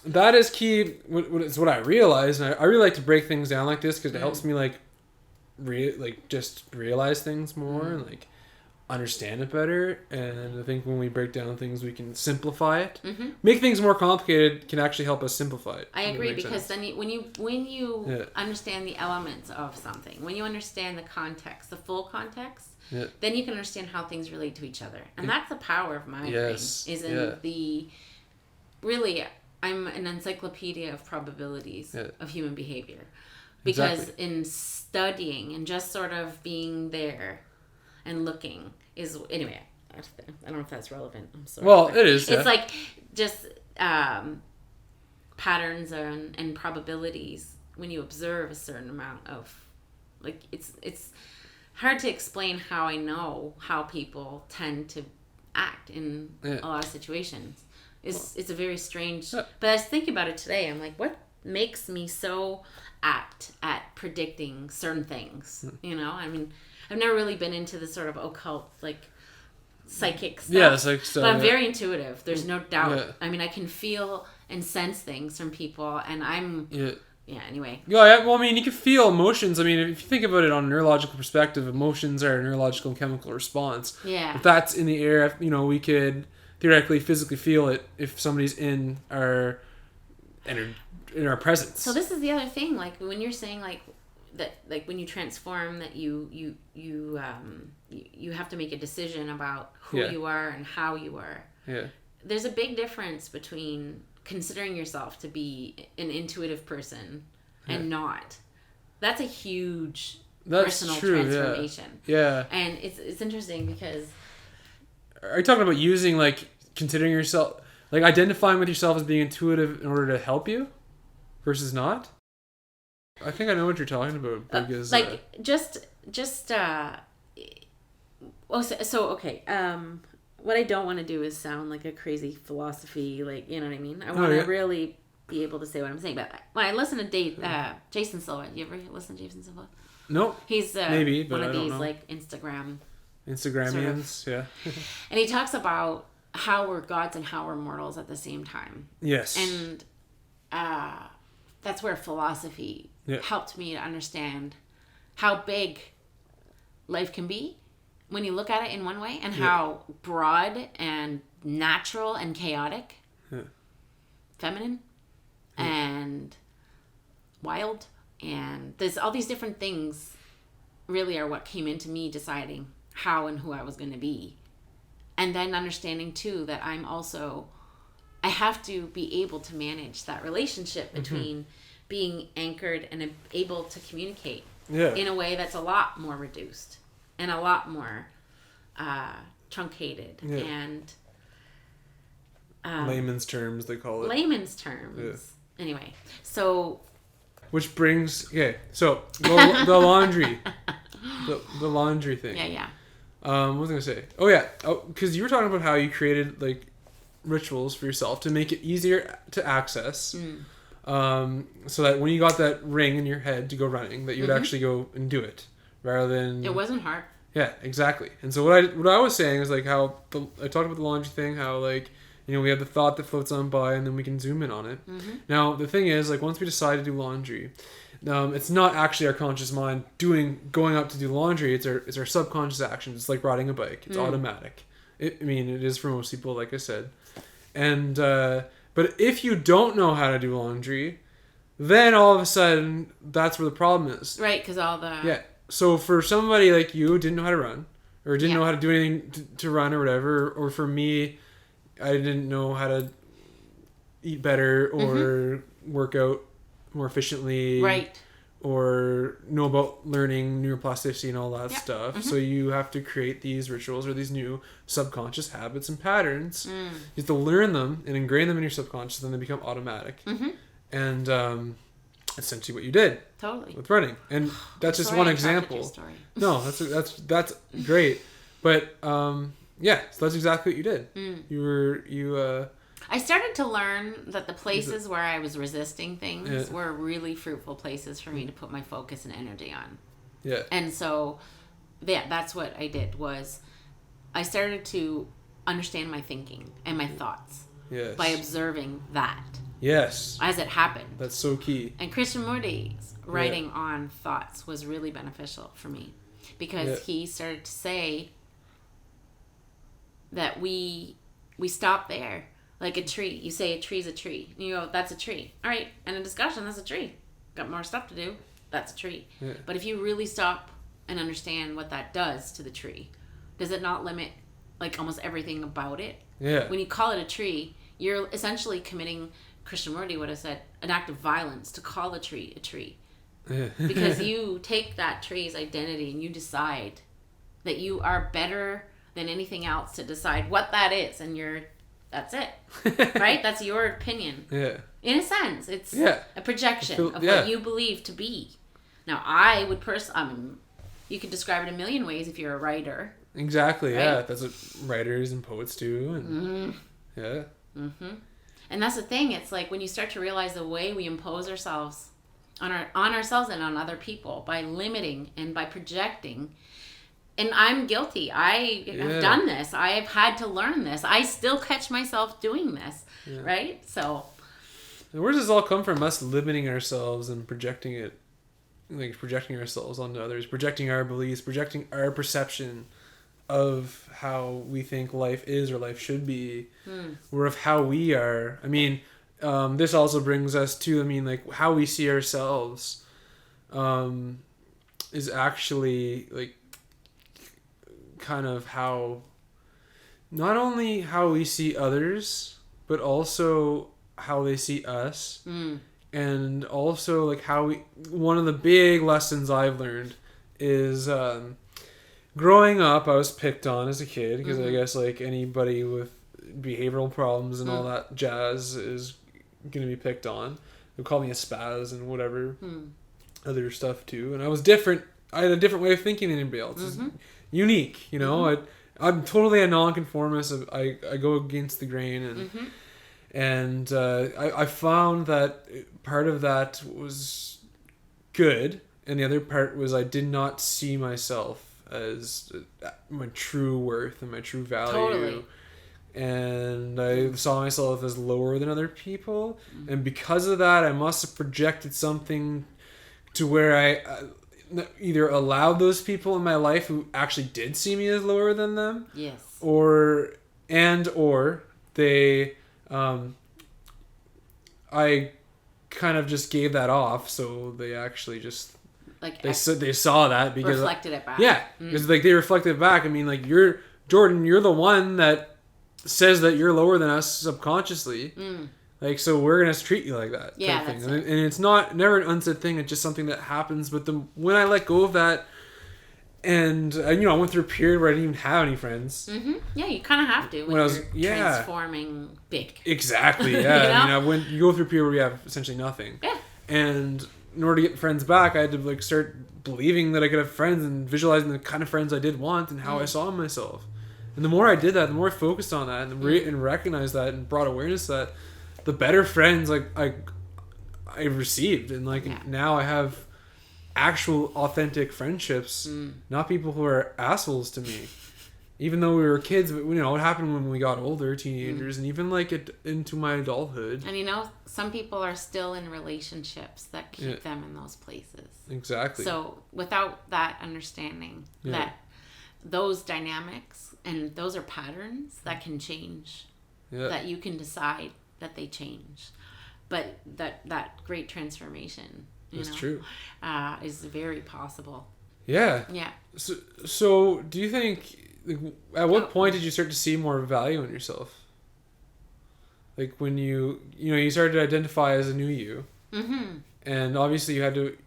that is key. It's what I realized, and I really like to break things down like this because it helps me just realize things more and like understand it better. And I think when we break down things, we can simplify it. Make things more complicated can actually help us simplify it. I agree because then when you understand the elements of something, when you understand the context, the full context, then you can understand how things relate to each other. And that's the power of my brain. Is in the really, I'm an encyclopedia of probabilities of human behavior. Because in studying and just sort of being there and looking is, anyway, I don't know if that's relevant. I'm sorry. Well, it is. It's like just patterns and probabilities when you observe a certain amount of, like, it's hard to explain how I know how people tend to act in a lot of situations. It's a very strange, but I was thinking about it today. I'm like, what makes me so apt at predicting certain things. You know, I mean, I've never really been into the sort of occult, like, psychic stuff. Yeah, it's like so, but I'm very intuitive. There's no doubt. Yeah. I mean, I can feel and sense things from people, and I'm... Yeah, anyway. Yeah, well, I mean, you can feel emotions. I mean, if you think about it on a neurological perspective, emotions are a neurological and chemical response. Yeah. If that's in the air, you know, we could theoretically, physically feel it if somebody's in our presence. So this is the other thing, like, when you're saying, like, that, like, when you transform, that you have to make a decision about who you are and how you are. Yeah. There's a big difference between considering yourself to be an intuitive person and not. That's a huge personal transformation. Yeah. And it's interesting because... Are you talking about using, like, considering yourself, like, identifying with yourself as being intuitive in order to help you versus not? I think I know what you're talking about because... okay. What I don't want to do is sound like a crazy philosophy, like, you know what I mean? I want to really be able to say what I'm saying. But when I listen to Jason Silva, you ever listen to Jason Silva? No. He's maybe, but one of these, know. like, Instagramians, sort of. Yeah. And he talks about how we're gods and how we're mortals at the same time. Yes. And that's where philosophy helped me to understand how big life can be when you look at it in one way, and how broad and natural and chaotic, feminine and wild, and there's all these different things really are what came into me deciding how and who I was going to be. And then understanding too that I have to be able to manage that relationship between being anchored and able to communicate in a way that's a lot more reduced and a lot more truncated and layman's terms, they call it. Layman's terms. Anyway, so... Which brings... Okay, so the laundry. The laundry thing. Yeah. What was I going to say? Oh, yeah. Because you were talking about how you created, like, rituals for yourself to make it easier to access. So that when you got that ring in your head to go running, that you would actually go and do it. Rather than... It wasn't hard. Yeah, exactly. And so what I was saying is, like, how... I talked about the laundry thing, how, like... You know, we have the thought that floats on by, and then we can zoom in on it. Now, the thing is, like, once we decide to do laundry, it's not actually our conscious mind going up to do laundry. It's our subconscious actions. It's like riding a bike. It's automatic. It is for most people, like I said. And but if you don't know how to do laundry, then all of a sudden that's where the problem is. Right, because all the... Yeah. So for somebody like you who didn't know how to run, or didn't know how to do anything to run or whatever, or for me... I didn't know how to eat better or work out more efficiently. Right. Or know about learning neuroplasticity and all that stuff. So you have to create these rituals or these new subconscious habits and patterns. You have to learn them and ingrain them in your subconscious, then they become automatic. And essentially what you did. Totally. With running. And that's just one example. No, that's great. But yeah, so that's exactly what you did. I started to learn that the places where I was resisting things were really fruitful places for me to put my focus and energy on. Yeah. And so, that's what I did, was I started to understand my thinking and my thoughts by observing that. Yes. As it happened. That's so key. And Krishnamurti's writing on thoughts was really beneficial for me, because he started to say that we stop there. Like a tree. You say a tree's a tree. You go, that's a tree. All right. And a discussion, that's a tree. Got more stuff to do. That's a tree. Yeah. But if you really stop and understand what that does to the tree, does it not limit, like, almost everything about it? Yeah. When you call it a tree, you're essentially committing, Krishnamurti would have said, an act of violence to call a tree a tree. Yeah. Because you take that tree's identity and you decide that you are better than anything else to decide what that is, and that's it. Right? That's your opinion. Yeah. In a sense, it's a projection of what you believe to be. Now, I would you could describe it a million ways if you're a writer. Exactly, right? Yeah. That's what writers and poets do. And And that's the thing. It's like when you start to realize the way we impose ourselves on ourselves and on other people by limiting and by projecting. And I'm guilty. I have done this. I have had to learn this. I still catch myself doing this, right? So, and where does this all come from? Us limiting ourselves and projecting it, like projecting ourselves onto others, projecting our beliefs, projecting our perception of how we think life is or life should be, or of how we are. I mean, this also brings us to, I mean, like how we see ourselves is actually like kind of how, not only how we see others, but also how they see us. And also like how we, one of the big lessons I've learned is growing up, I was picked on as a kid because I guess like anybody with behavioral problems and all that jazz is going to be picked on. They'll call me a spaz and whatever other stuff too. And I was different. I had a different way of thinking than anybody else. It's unique, you know. I'm totally a nonconformist. I go against the grain, and I found that part of that was good, and the other part was I did not see myself as my true worth and my true value. Totally. And I saw myself as lower than other people, and because of that, I must have projected something to where I either allowed those people in my life who actually did see me as lower than them, or they, I kind of just gave that off, so they actually just like they saw that because reflected it back. Yeah, because like they reflected it back. I mean, like you're the one that says that you're lower than us subconsciously. Like, so we're gonna treat you like that. Yeah, type that's thing. it. And it's never an unsaid thing. It's just something that happens. But when I let go of that, and I went through a period where I didn't even have any friends. Yeah, you kind of have to when I was transforming big. Exactly. Yeah. When you go through a period where you have essentially nothing. Yeah. And in order to get friends back, I had to like start believing that I could have friends and visualizing the kind of friends I did want and how I saw myself. And the more I did that, the more I focused on that and recognized that and brought awareness to that, the better friends like I received, and like now I have actual authentic friendships, not people who are assholes to me. Even though we were kids, but what happened when we got older, teenagers, and even like into my adulthood. And some people are still in relationships that keep them in those places. Exactly. So without that understanding that those dynamics and those are patterns that can change, that you can decide that they change, but that great transformation, true, is very possible. Yeah. So do you think? Like, at what point did you start to see more value in yourself? Like when you started to identify as a new you, and obviously you had to,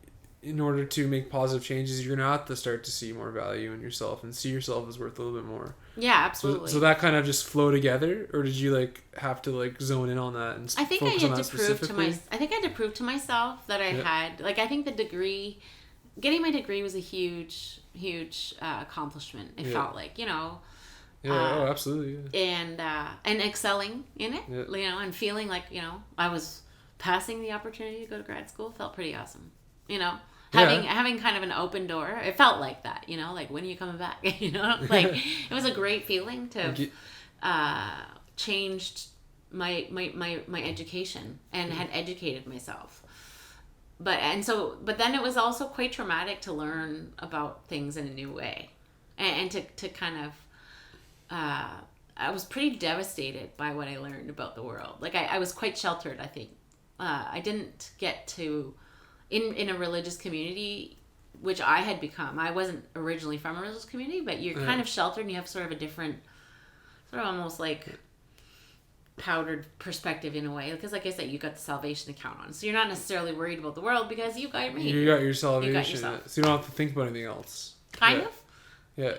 in order to make positive changes, you're gonna have to start to see more value in yourself and see yourself as worth a little bit more. Yeah, absolutely. So that kind of just flow together, or did you like have to like zone in on that and focus on that specifically? I think I had to prove to myself that I had, like, I think getting my degree was a huge accomplishment. It felt like, absolutely. Yeah. And excelling in it, and feeling like, I was passing the opportunity to go to grad school felt pretty awesome. Having kind of an open door, it felt like that, like, when are you coming back? Like, it was a great feeling to have changed my education and had educated myself. But then it was also quite traumatic to learn about things in a new way, and to kind of, I was pretty devastated by what I learned about the world. Like I was quite sheltered, I think. I didn't get to, in a religious community, which I had become. I wasn't originally from a religious community, but you're kind of sheltered and you have sort of a different, sort of almost like powdered perspective in a way, because like I said, you got the salvation to count on, so you're not necessarily worried about the world because you got me. You got your salvation, so you don't have to think about anything else. Kind of.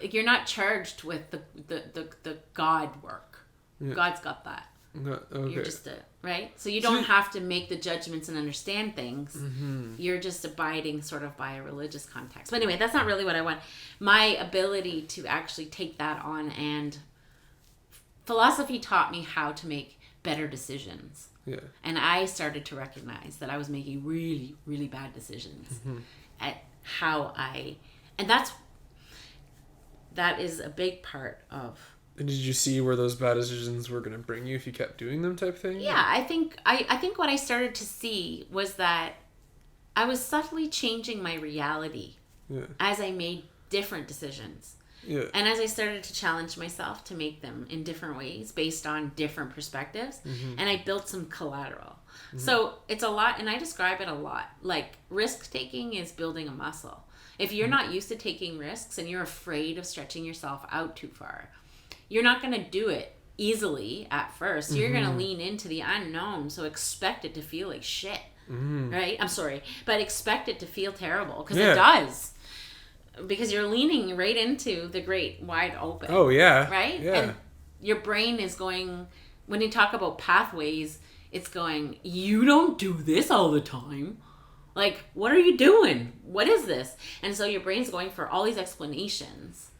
You're not charged with the God work. God's got that. Okay. You're just right, so you don't have to make the judgments and understand things. You're just abiding sort of by a religious context. But anyway, that's not really what I want. My ability to actually take that on, and philosophy taught me how to make better decisions. Yeah. And I started to recognize that I was making really, really bad decisions at how and that is a big part of. And did you see where those bad decisions were going to bring you if you kept doing them type thing? Yeah, I think what I started to see was that I was subtly changing my reality as I made different decisions. Yeah. And as I started to challenge myself to make them in different ways based on different perspectives, and I built some collateral. So it's a lot, and I describe it a lot. Like, risk taking is building a muscle. If you're not used to taking risks and you're afraid of stretching yourself out too far, you're not going to do it easily at first. You're going to lean into the unknown, so expect it to feel like shit. Right? I'm sorry, but expect it to feel terrible, because it does. Because you're leaning right into the great wide open. Oh, yeah. Right? Yeah. And your brain is going, when you talk about pathways, it's going, you don't do this all the time. Like, what are you doing? What is this? And so your brain's going for all these explanations,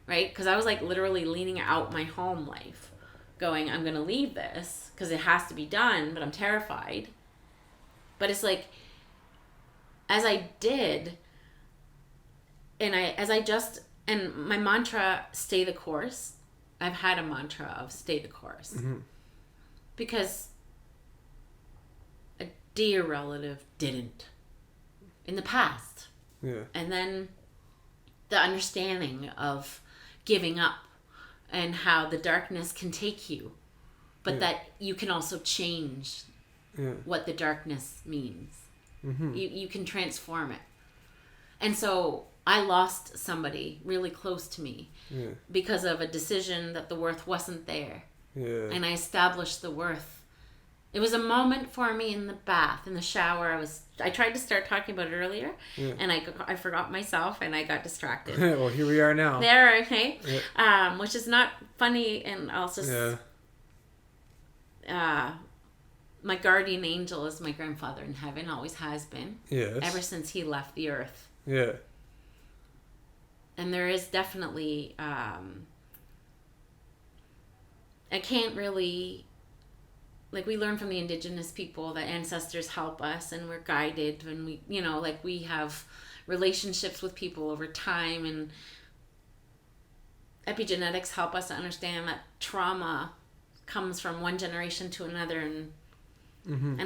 right? Because I was like literally leaning out my home life, going, I'm going to leave this because it has to be done, but I'm terrified. But it's like, as I did, and my mantra, stay the course. I've had a mantra of stay the course. Because a dear relative didn't in the past. Yeah. And then the understanding of giving up and how the darkness can take you, but that you can also change what the darkness means. You can transform it. And so I lost somebody really close to me because of a decision that the worth wasn't there. Yeah. And I established the worth. It was a moment for me in the bath, in the shower. I tried to start talking about it earlier, and I forgot myself, and I got distracted. Well, here we are now. There, okay. Which is not funny, and I'll just... my guardian angel is my grandfather in heaven, always has been. Yes. Ever since he left the earth. Yeah. And there is definitely... I can't really, like, we learn from the indigenous people that ancestors help us and we're guided when we, we have relationships with people over time, and epigenetics help us to understand that trauma comes from one generation to another, and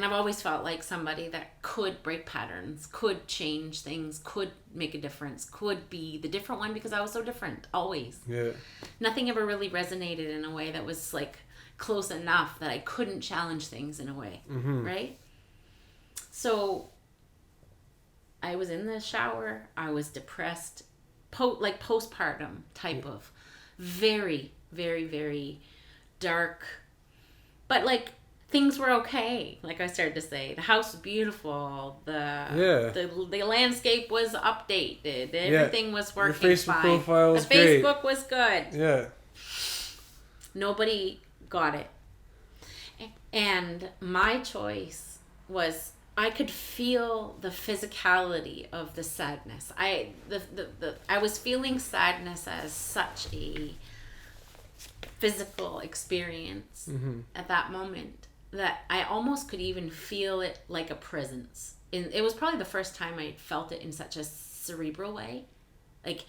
I've always felt like somebody that could break patterns, could change things, could make a difference, could be the different one, because I was so different, always. Yeah. Nothing ever really resonated in a way that was, like, close enough that I couldn't challenge things in a way, right? So I was in the shower, I was depressed, postpartum type of very, very, very dark, but, like, things were okay. Like I started to say, the house was beautiful. The landscape was updated. Everything was working Your Facebook fine. profile was the great. Facebook was good. Yeah. Nobody got it. And my choice was, I could feel the physicality of the sadness. I was feeling sadness as such a physical experience at that moment, that I almost could even feel it like a presence. And it was probably the first time I felt it in such a cerebral way. Like,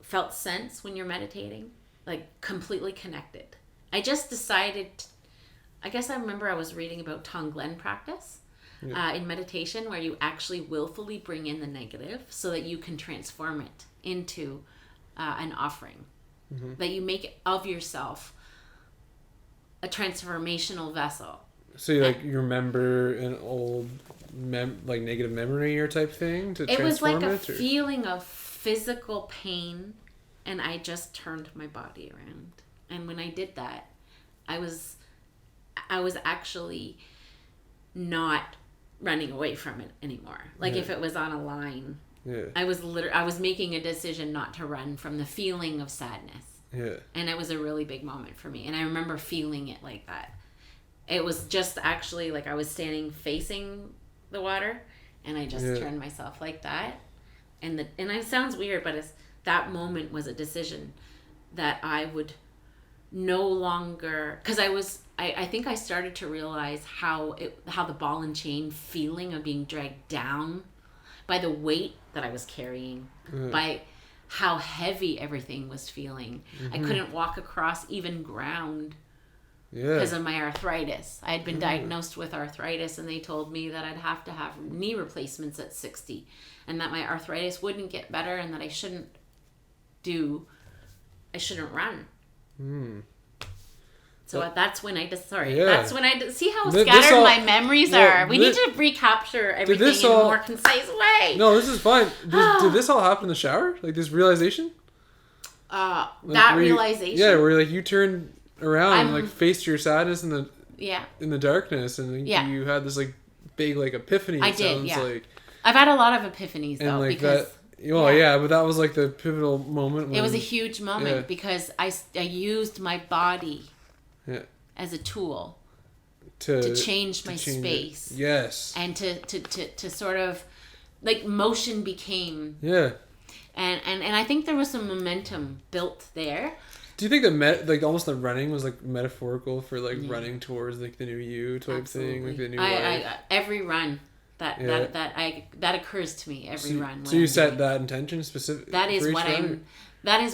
felt sense when you're meditating. Like, completely connected. I just decided, I guess I remember I was reading about Tonglen practice in meditation, where you actually willfully bring in the negative so that you can transform it into an offering. That you make it of yourself a transformational vessel. So you remember an old negative memory or type thing to transform it? It was like a feeling of physical pain, and I just turned my body around. And when I did that, I was actually not running away from it anymore. Like, if it was on a line, I was making a decision not to run from the feeling of sadness. Yeah. And it was a really big moment for me. And I remember feeling it like that. It was just actually like I was standing facing the water, and I just turned myself like that. And it sounds weird, but that moment was a decision that I would no longer, because I think I started to realize how the ball and chain feeling of being dragged down by the weight that I was carrying, by how heavy everything was feeling. I couldn't walk across even ground because of my arthritis. I had been diagnosed with arthritis, and they told me that I'd have to have knee replacements at 60, and that my arthritis wouldn't get better, and that I shouldn't run. So that's when I just that's when I see how scattered my memories are. We need to recapture everything in a more concise way. No, this is fine. Did this all happen in the shower? Like this realization? Realization. Where like you turned around and like faced your sadness in the darkness, and you had this like big like epiphany. I did. Like I've had a lot of epiphanies though, like because. But that was like the pivotal moment. It was a huge moment because I used my body as a tool to change my space. Yes. And to sort of like motion became. Yeah. And I think there was some momentum built there. Do you think that like almost the running was like metaphorical for like running towards like the new you type thing, like the new life? Every run. That occurs to me every run. So you set that intention specific. That is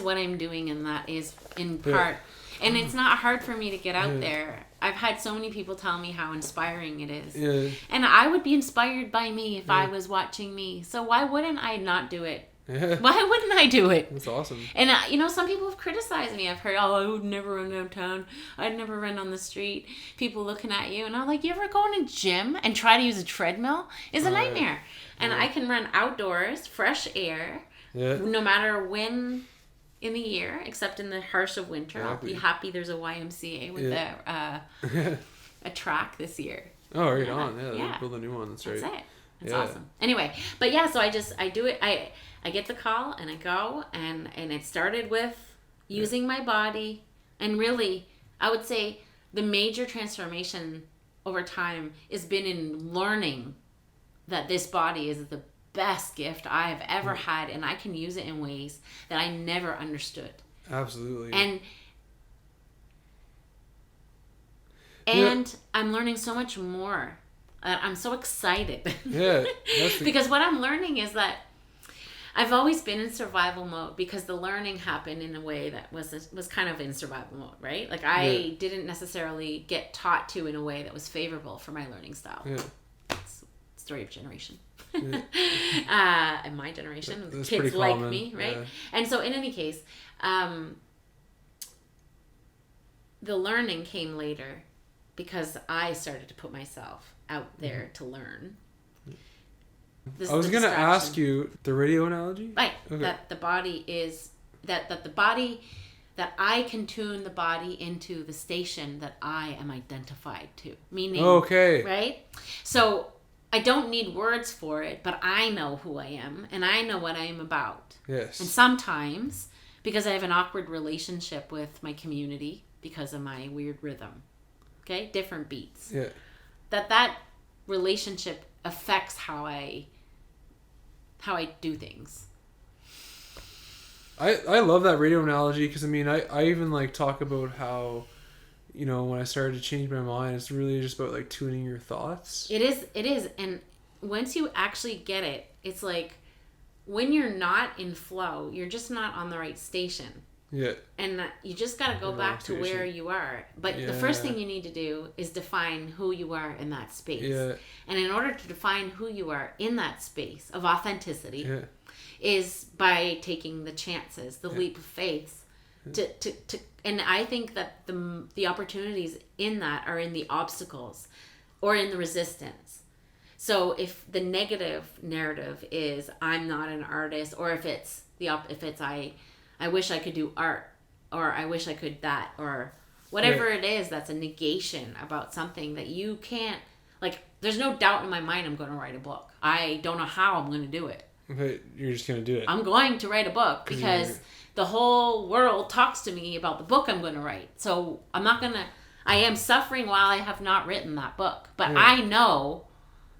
what I'm doing, and that is in part. And it's not hard for me to get out there. I've had so many people tell me how inspiring it is. Yeah. And I would be inspired by me if I was watching me. So why wouldn't I not do it? Yeah. Why wouldn't I do it? That's awesome. And some people have criticized me. I've heard, I would never run downtown. I'd never run on the street. People looking at you, and I'm like, you ever go in a gym and try to use a treadmill? It's a nightmare. And I can run outdoors, fresh air, no matter when in the year, except in the harsh of winter. Exactly. I'll be happy there's a YMCA with a track this year. Oh, right on. Yeah, build a new one. That's right. That's it. It's awesome. Anyway, but so I do it. I get the call and I go, and it started with using my body, and really I would say the major transformation over time has been in learning that this body is the best gift I've ever had, and I can use it in ways that I never understood. Absolutely. And I'm learning so much more. I'm so excited. Yeah. Because what I'm learning is that I've always been in survival mode, because the learning happened in a way that was kind of in survival mode, right? Like I didn't necessarily get taught to in a way that was favorable for my learning style. Yeah. It's a story of generation. Yeah. And my generation, that's kids like me, right? Yeah. And so in any case, the learning came later because I started to put myself out there to learn. I was going to ask you the radio analogy. Right. Okay. That the body is that the body, that I can tune the body into the station that I am identified to. Meaning, right? So I don't need words for it, but I know who I am and I know what I am about. Yes. And sometimes, because I have an awkward relationship with my community because of my weird rhythm, different beats. Yeah. That relationship affects how I do things. I love that radio analogy, because I even like talk about how, when I started to change my mind, it's really just about like tuning your thoughts. It is. And once you actually get it, it's like when you're not in flow, you're just not on the right station. Yeah. And you just got to go back to where you are. But the first thing you need to do is define who you are in that space. Yeah. And in order to define who you are in that space of authenticity is by taking the chances, the leap of faith. And I think that the opportunities in that are in the obstacles or in the resistance. So if the negative narrative is I'm not an artist, or if it's I wish I could do art, or I wish I could that, or whatever it is that's a negation about something that you can't, like, there's no doubt in my mind I'm going to write a book. I don't know how I'm going to do it. Okay, you're just going to do it. I'm going to write a book because the whole world talks to me about the book I'm going to write. So I am suffering while I have not written that book. But I know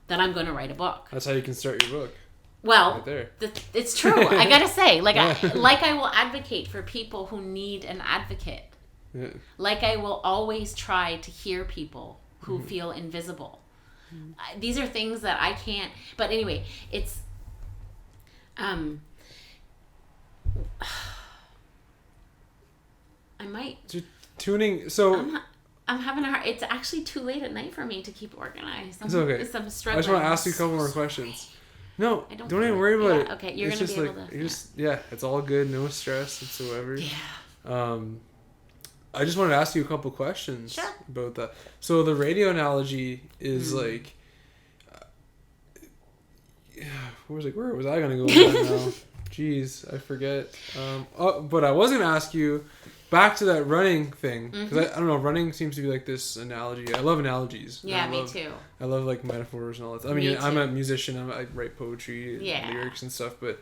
that I'm going to write a book. That's how you can start your book. Well, right there. It's true. I gotta say, I will advocate for people who need an advocate. Yeah. Like I will always try to hear people who feel invisible. These are things that I can't. But anyway, it's I might. Tuning. So I'm having a hard. It's actually too late at night for me to keep organized. It's okay. I'm struggling. I just want to ask you a couple more questions. No, I don't even worry about it. Okay, you're it's gonna just be like, able to. You're just it's all good. No stress whatsoever. Yeah. I just wanted to ask you a couple questions about that. So the radio analogy is like, where was I gonna go with that now? Jeez, I forget. But I was gonna ask you back to that running thing because I don't know. Running seems to be like this analogy. I love analogies. Yeah, me too. I love like metaphors and all that. I mean, I'm a musician. I write poetry, and lyrics and stuff. But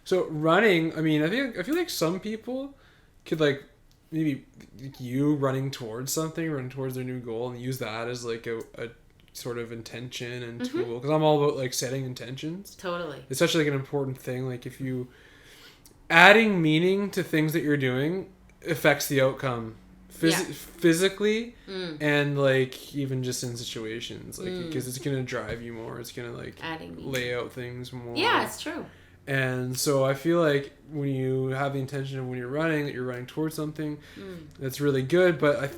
so running. I mean, I feel like some people could like. Maybe you running towards something, running towards their new goal, and use that as like a sort of intention and tool. Because I'm all about like setting intentions. Totally. It's such like an important thing. Like if you adding meaning to things that you're doing affects the outcome physically and like even just in situations like because it's gonna drive you more. It's gonna like lay out things more. Yeah, it's true. And so I feel like when you have the intention of when you're running that you're running towards something, that's really good. But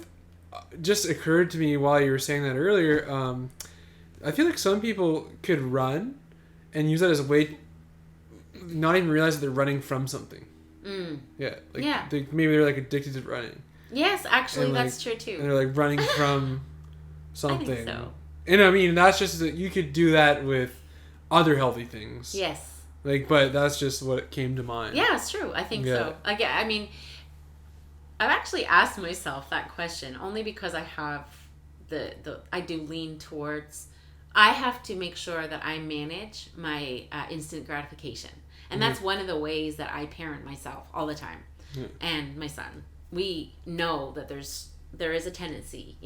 just occurred to me while you were saying that earlier, I feel like some people could run and use that as a way, not even realize that they're running from something. Yeah. Like maybe they're like addicted to running. Yes, actually, and, that's true too. And they're like running from something. I think so. And I mean, that's just that you could do that with other healthy things. Yes. Like, but that's just what came to mind. Yeah, it's true. I think so. I mean, I've actually asked myself that question only because I have I do lean towards, I have to make sure that I manage my instant gratification. And that's one of the ways that I parent myself all the time. And my son. We know that there is a tendency,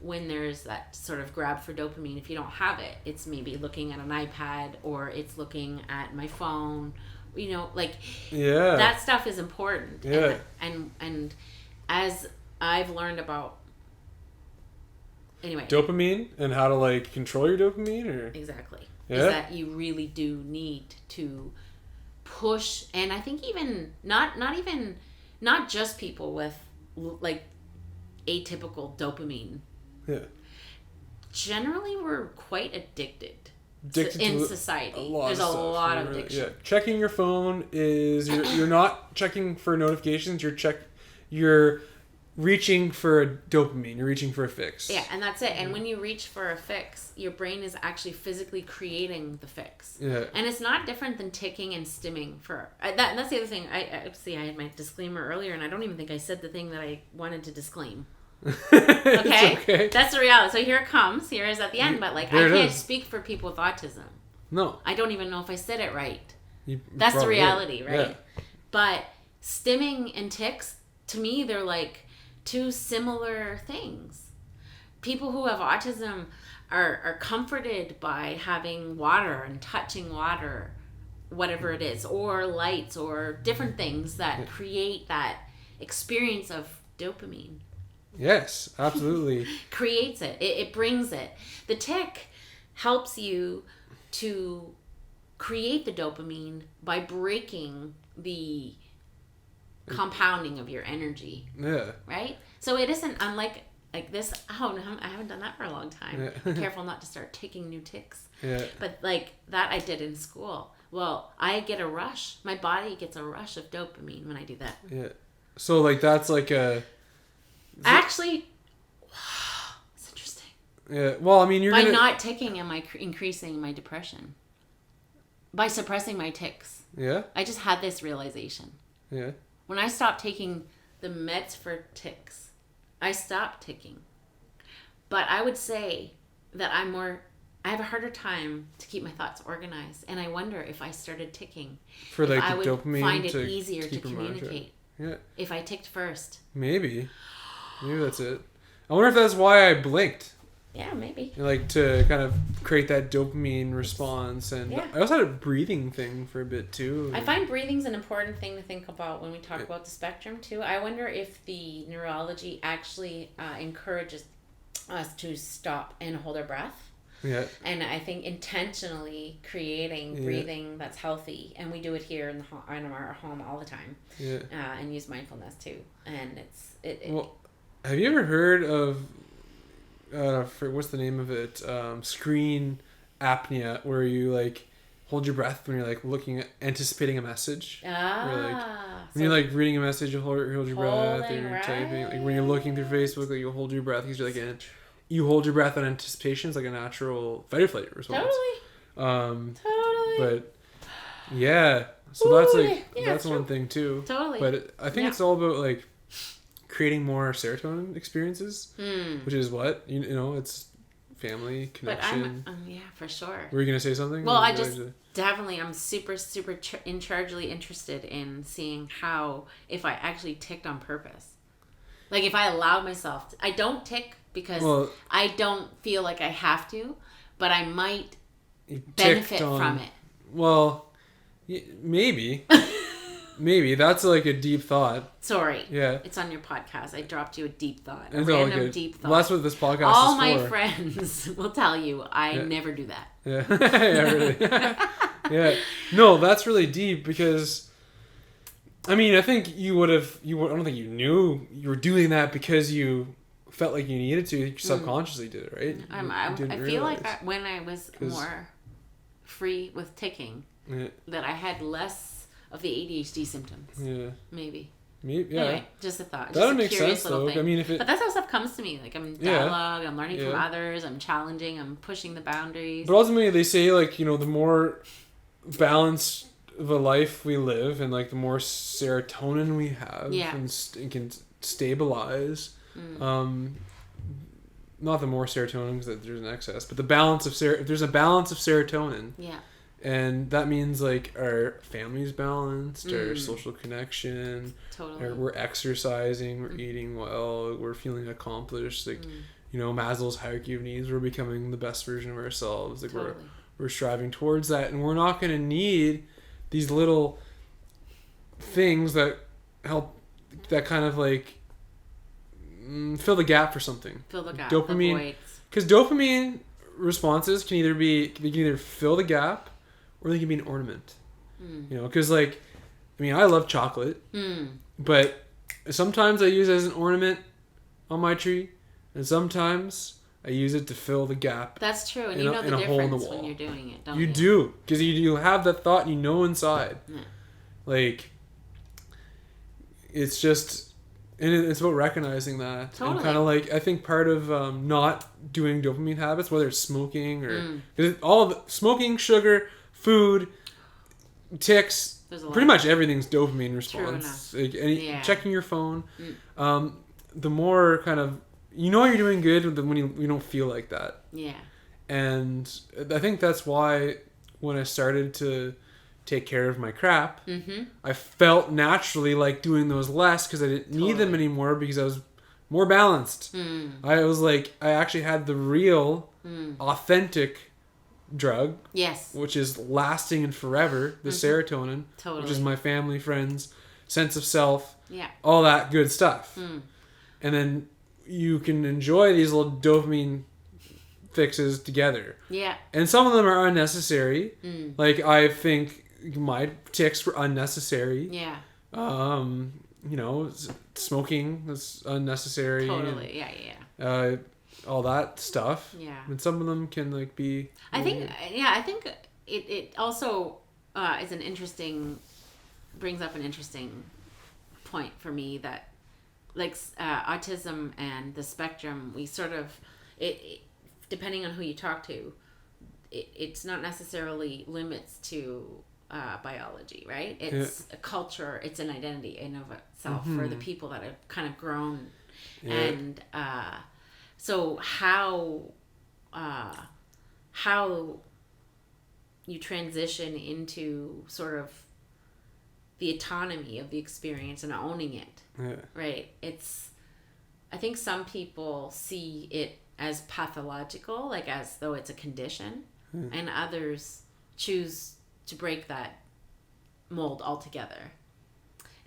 when there's that sort of grab for dopamine. If you don't have it, it's maybe looking at an iPad or it's looking at my phone, that stuff is important. And as I've learned about, anyway, dopamine and how to like control your dopamine or exactly is that you really do need to push. And I think even not just people with like atypical dopamine. Yeah. Generally, we're quite addicted in society. There's a lot of addiction. Yeah. Checking your phone is you're not checking for notifications. You're reaching for a dopamine. You're reaching for a fix. Yeah, and that's it. And when you reach for a fix, your brain is actually physically creating the fix. Yeah. And it's not different than ticking and stimming for that's the other thing. I had my disclaimer earlier, and I don't even think I said the thing that I wanted to disclaim. Okay? That's the reality. So here it comes. Here it is at the end. But like, I can't speak for people with autism. No. I don't even know if I said it right. That's the reality, right? Yeah. But stimming and ticks, to me, they're like two similar things. People who have autism are comforted by having water and touching water, whatever it is, or lights or different things that create that experience of dopamine. Yes, absolutely. Creates it. It brings it. The tick helps you to create the dopamine by breaking the compounding of your energy. Yeah. Right? So it isn't unlike like this. Oh, no, I haven't done that for a long time. Yeah. Be careful not to start ticking new ticks. Yeah. But like that I did in school. Well, I get a rush. My body gets a rush of dopamine when I do that. Yeah. So like that's like a... Actually, it's interesting. Yeah. Well, I mean, by not ticking, am I increasing my depression? By suppressing my tics. Yeah. I just had this realization. Yeah. When I stopped taking the meds for tics, I stopped ticking. But I would say that I have a harder time to keep my thoughts organized, and I wonder if I started ticking, for like I the would dopamine find it easier to communicate. Yeah. If I ticked first. Maybe that's it. I wonder if that's why I blinked. Yeah, maybe. Like to kind of create that dopamine response. And I also had a breathing thing for a bit too. I find breathing's an important thing to think about when we talk about the spectrum too. I wonder if the neurology actually encourages us to stop and hold our breath. Yeah. And I think intentionally creating breathing that's healthy, and we do it here in our home all the time. Yeah. And use mindfulness too. And well, have you ever heard of what's the name of it? Screen apnea, where you like hold your breath when you're like anticipating a message. When you're like reading a message, you hold your breath, or you're typing. Like when you're looking through Facebook, like you hold your breath because you're like you hold your breath on anticipation. It's like a natural fight or flight response. Totally. But yeah, so that's like that's one thing too. Totally. But I think it's all about like creating more serotonin experiences, which is what you know. It's family connection. But for sure. Were you gonna say something? Well, I'm super interested in seeing how if I actually ticked on purpose, like if I allowed myself. I don't tick because I don't feel like I have to, but I might benefit from it. Well, maybe. Maybe. That's like a deep thought. Sorry. Yeah. It's on your podcast. I dropped you a deep thought. A random deep thought. Well, that's what this podcast All is for. my friends will tell you I never do that. Yeah. Yeah, really. Yeah. No, that's really deep because, I mean, I think I don't think you knew you were doing that because you felt like you needed to. You subconsciously did it, right? I feel like when I was more free with ticking, that I had less of the ADHD symptoms. Yeah. Maybe. Yeah. Anyway, just a thought. That would make sense, though. Thing. I mean, but that's how stuff comes to me. Like, I'm in dialogue, I'm learning from others, I'm challenging, I'm pushing the boundaries. But ultimately, they say, like, you know, the more balanced of a life we live and, like, the more serotonin we have and can stabilize. Not the more serotonin because there's an excess, but the balance of if there's a balance of serotonin. Yeah. And that means like our family's balanced, our social connection, we're exercising, we're eating well, we're feeling accomplished. Like, you know, Maslow's hierarchy of needs, we're becoming the best version of ourselves. Like we're striving towards that, and we're not going to need these little things that help, that kind of like fill the gap for something. Fill the gap. Dopamine, because dopamine responses can either fill the gap, or they can be an ornament. You know, because like, I mean, I love chocolate, but sometimes I use it as an ornament on my tree, and sometimes I use it to fill the gap. That's true, and you know the difference when you're doing it, don't you? You do, because you have that thought, and you know inside. Yeah. Like, it's just, and it's about recognizing that. Totally. And kind of like, I think part of not doing dopamine habits, whether it's smoking or because all of smoking, sugar, food, ticks, pretty much everything's dopamine response. Like checking your phone, the more kind of, you know, you're doing good when you don't feel like that. Yeah. And I think that's why when I started to take care of my crap, I felt naturally like doing those less because I didn't need them anymore because I was more balanced. I was like, I actually had the real, authentic drug, which is lasting and forever, the serotonin, which is my family, friends, sense of self, all that good stuff. And then you can enjoy these little dopamine fixes together. Yeah. And some of them are unnecessary. Like, I think my ticks were unnecessary. Yeah. You know, smoking was unnecessary. Totally. And, all that stuff. Yeah. And some of them can like be. I think it also is brings up an interesting point for me that, like, autism and the spectrum, we sort of it depending on who you talk to, it's not necessarily limits to biology, right? It's a culture, it's an identity in of itself for the people that have kind of grown, and so how you transition into sort of the autonomy of the experience and owning it, right? I think some people see it as pathological, like as though it's a condition, and others choose to break that mold altogether.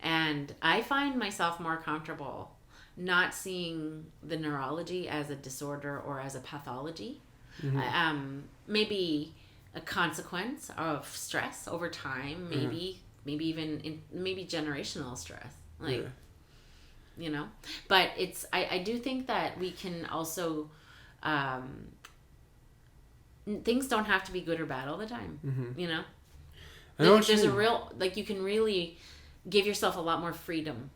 And I find myself more comfortable not seeing the neurology as a disorder or as a pathology. Maybe a consequence of stress over time, maybe even maybe generational stress, like you know. But it's I do think that we can also things don't have to be good or bad all the time, you know. There's a real, like, you can really give yourself a lot more freedom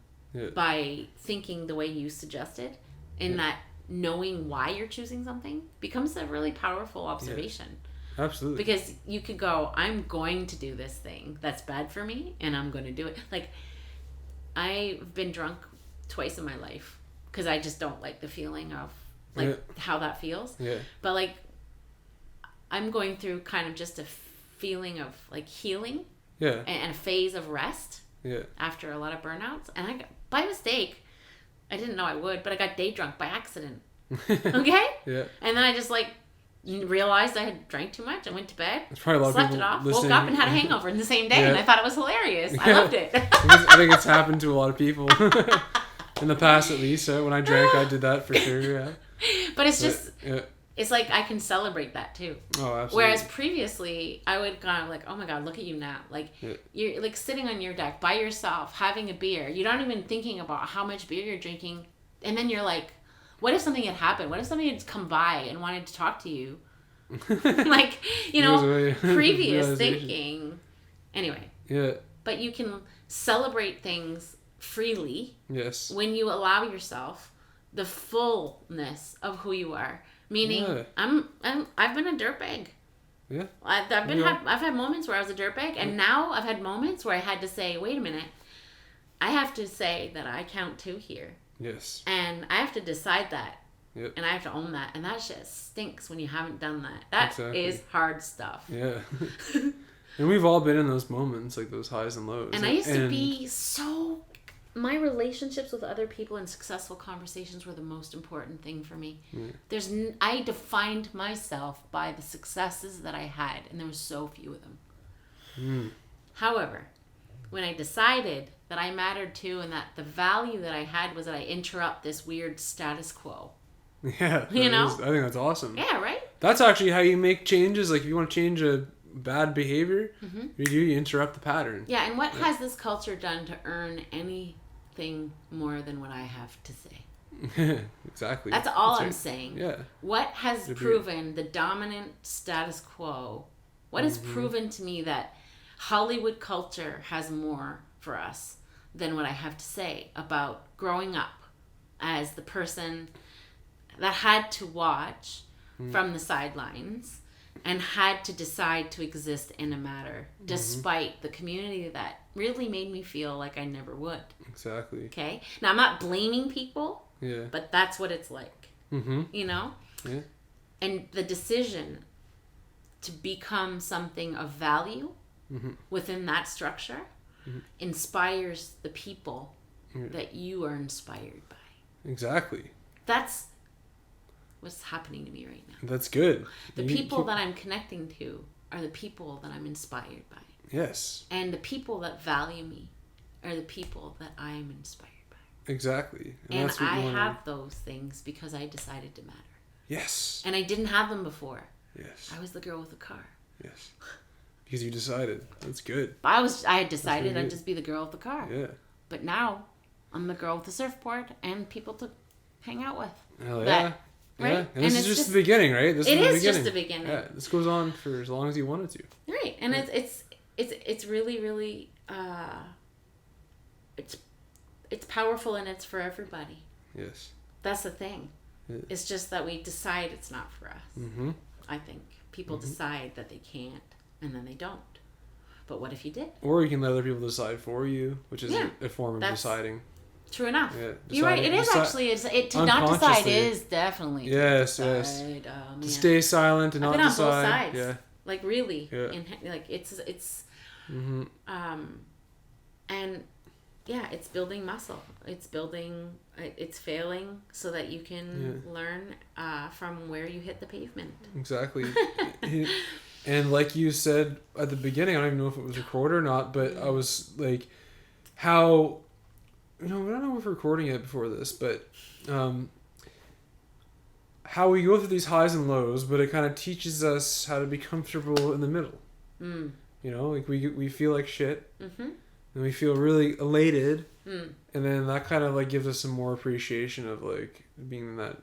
by thinking the way you suggested, in that knowing why you're choosing something becomes a really powerful observation. Absolutely. Because you could go, I'm going to do this thing that's bad for me, and I'm going to do it. Like, I've been drunk twice in my life because I just don't like the feeling of, like, how that feels. But, like, I'm going through kind of just a feeling of, like, healing and a phase of rest after a lot of burnouts. And I got, by mistake, I didn't know I would, but I got day drunk by accident. Okay? And then I just, like, realized I had drank too much. I went to bed, slept it off, woke up and had a hangover in the same day, and I thought it was hilarious. I loved it. I think it's happened to a lot of people in the past, at least. When I drank, I did that for sure. But it's just, it's like I can celebrate that too. Oh, absolutely. Whereas previously, I would kind of like, oh my God, look at you now. Like, you're like sitting on your deck by yourself, having a beer. You're not even thinking about how much beer you're drinking. And then you're like, what if something had happened? What if somebody had come by and wanted to talk to you? Like, you know, previous thinking. Anyway. But you can celebrate things freely. Yes. When you allow yourself the fullness of who you are. Meaning, I've been a dirtbag. I've had moments where I was a dirtbag, and now I've had moments where I had to say, wait a minute, I have to say that I count too here. Yes. And I have to decide that. And I have to own that. And that shit stinks when you haven't done that. That is hard stuff. Yeah. And we've all been in those moments, like those highs and lows. And I used to be so... My relationships with other people and successful conversations were the most important thing for me. I defined myself by the successes that I had, and there were so few of them. However, when I decided that I mattered too, and that the value that I had was that I interrupt this weird status quo. Yeah, you know? I think that's awesome. Yeah, right? That's actually how you make changes. Like, if you want to change a bad behavior, you interrupt the pattern. Yeah, and what has this culture done to earn anything more than what I have to say? Exactly. That's all I'm saying. Yeah. What has proven the dominant status quo? What has proven to me that Hollywood culture has more for us than what I have to say about growing up as the person that had to watch from the sidelines and had to decide to exist in a matter despite the community that really made me feel like I never would. Exactly. Okay? Now, I'm not blaming people, but that's what it's like. You know? Yeah. And the decision to become something of value within that structure inspires the people that you are inspired by. Exactly. That's what's happening to me right now. That's good. The people that I'm connecting to are the people that I'm inspired by. Yes. And the people that value me are the people that I'm inspired by. Exactly. And I have those things because I decided to matter. Yes. And I didn't have them before. Yes. I was the girl with the car. Yes. Because you decided. That's good. I had decided I'd just be the girl with the car. Yeah. But now I'm the girl with the surfboard and people to hang out with. Hell yeah. Right? Yeah. And this is just the beginning, right? It is just the beginning. Yeah. This goes on for as long as you want it to. Right. And it's really, really it's powerful and it's for everybody. Yes. That's the thing. Yeah. It's just that we decide it's not for us. I think people decide that they can't, and then they don't. But what if you did? Or you can let other people decide for you, which is a form of deciding. True enough. Yeah, you're right. It is actually. To not decide is definitely. Yes. To stay silent and not decide. I've been on both sides. Yeah. Like really. Yeah. Like it's. And yeah, it's building muscle. It's building it's failing so that you can learn from where you hit the pavement. Exactly. And like you said at the beginning, I don't even know if it was recorded or not, but I was like, how, I don't know if we're recording it before this, but how we go through these highs and lows, but it kind of teaches us how to be comfortable in the middle. Like we feel like shit, and we feel really elated, and then that kind of like gives us some more appreciation of like being in that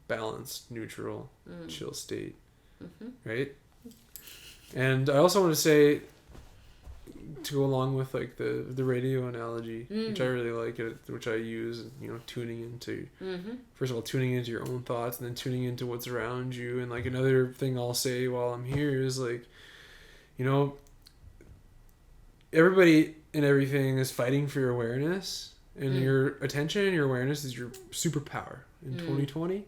balanced, neutral, chill state, right? And I also want to say, to go along with like the radio analogy, which I really like, which I use, tuning into, first of all, tuning into your own thoughts, and then tuning into what's around you. And like another thing I'll say while I'm here is like, everybody and everything is fighting for your awareness, and your attention and your awareness is your superpower in 2020.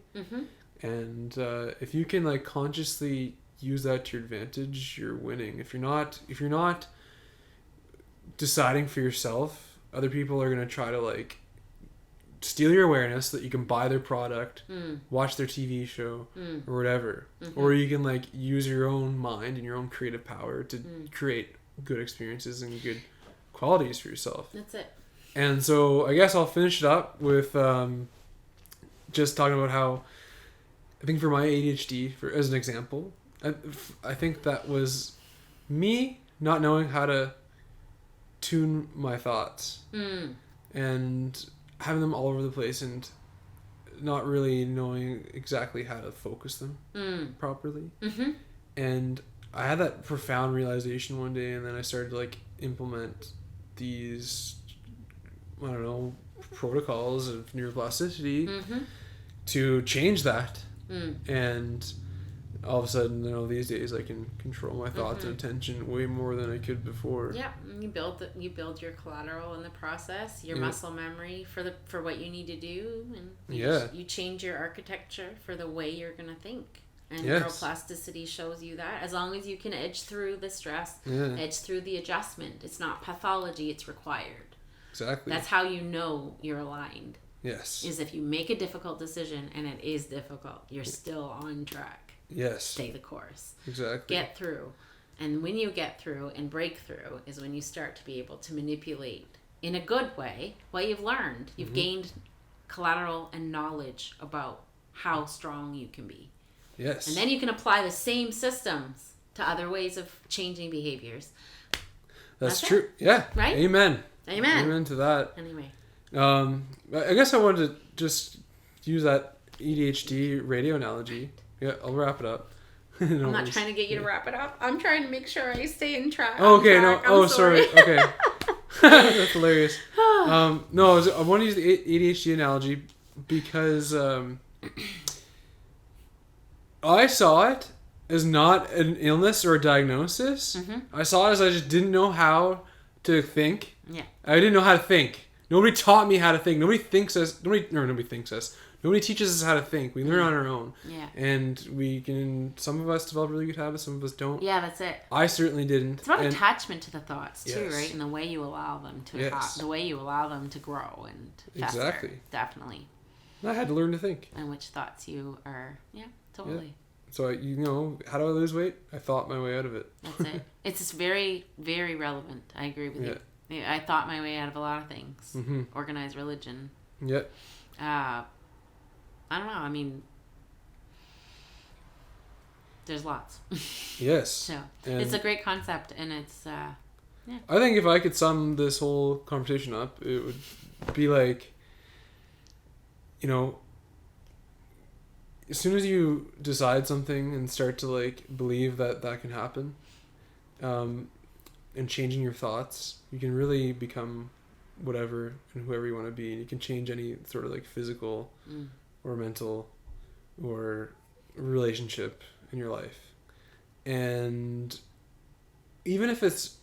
And if you can like consciously use that to your advantage, you're winning. If you're not deciding for yourself, other people are going to try to like steal your awareness so that you can buy their product, watch their TV show, or whatever. Or you can like use your own mind and your own creative power to create good experiences and good qualities for yourself. That's it. And so I guess I'll finish it up with just talking about how I think for my ADHD, as an example, I think that was me not knowing how to tune my thoughts and having them all over the place and not really knowing exactly how to focus them properly. And I had that profound realization one day, and then I started to like implement these, I don't know, protocols of neuroplasticity to change that. And all of a sudden, these days I can control my thoughts and attention way more than I could before. Yeah, you build your collateral in the process, your muscle memory for what you need to do, and you change your architecture for the way you're gonna think. And neuroplasticity shows you that as long as you can edge through the stress, edge through the adjustment. It's not pathology; it's required. Exactly. That's how you know you're aligned. Yes. Is if you make a difficult decision and it is difficult, you're still on track. Yes. Stay the course. Exactly. Get through. And when you get through and break through is when you start to be able to manipulate in a good way what you've learned. You've gained collateral and knowledge about how strong you can be. Yes. And then you can apply the same systems to other ways of changing behaviors. That's true. Yeah. Right? Amen. Amen to that. Anyway. I guess I wanted to just use that ADHD radio analogy. Yeah, I'll wrap it up. I'm not trying to get you to wrap it up. I'm trying to make sure I stay in track. Oh, okay, no. Oh, sorry. Okay. That's hilarious. I want to use the ADHD analogy because I saw it as not an illness or a diagnosis. I saw it as I just didn't know how to think. Yeah. I didn't know how to think. Nobody taught me how to think. Nobody thinks us. Nobody thinks us. Nobody teaches us how to think. We learn on our own. Yeah. And we can, some of us develop really good habits, some of us don't. Yeah, that's it. I certainly didn't. It's about attachment to the thoughts too, Yes. right? And the way you allow them to the way you allow them to grow and fester. Exactly. Definitely. I had to learn to think. And which thoughts you are, totally. Yeah. So, how do I lose weight? I thought my way out of it. That's it. It's just very, very relevant. I agree with you. I thought my way out of a lot of things. Organized religion. Yeah. I don't know. I mean, there's lots. Yes. So it's a great concept, and it's I think if I could sum this whole conversation up, it would be like, as soon as you decide something and start to like believe that can happen, and changing your thoughts, you can really become whatever and whoever you want to be, and you can change any sort of like physical or mental or relationship in your life. And even if it's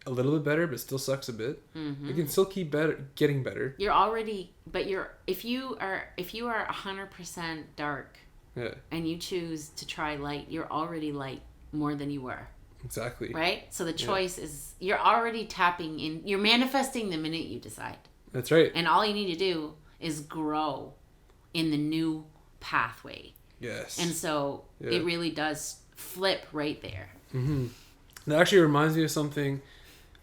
a little bit better but still sucks a bit, you can still keep getting better. You're already, but if you are 100% dark, and you choose to try light, you're already light more than you were. Exactly. Right? So the choice is, you're already tapping in, you're manifesting the minute you decide. That's right. And all you need to do is grow in the new pathway. Yes. And so it really does flip right there. Mm-hmm. That actually reminds me of something.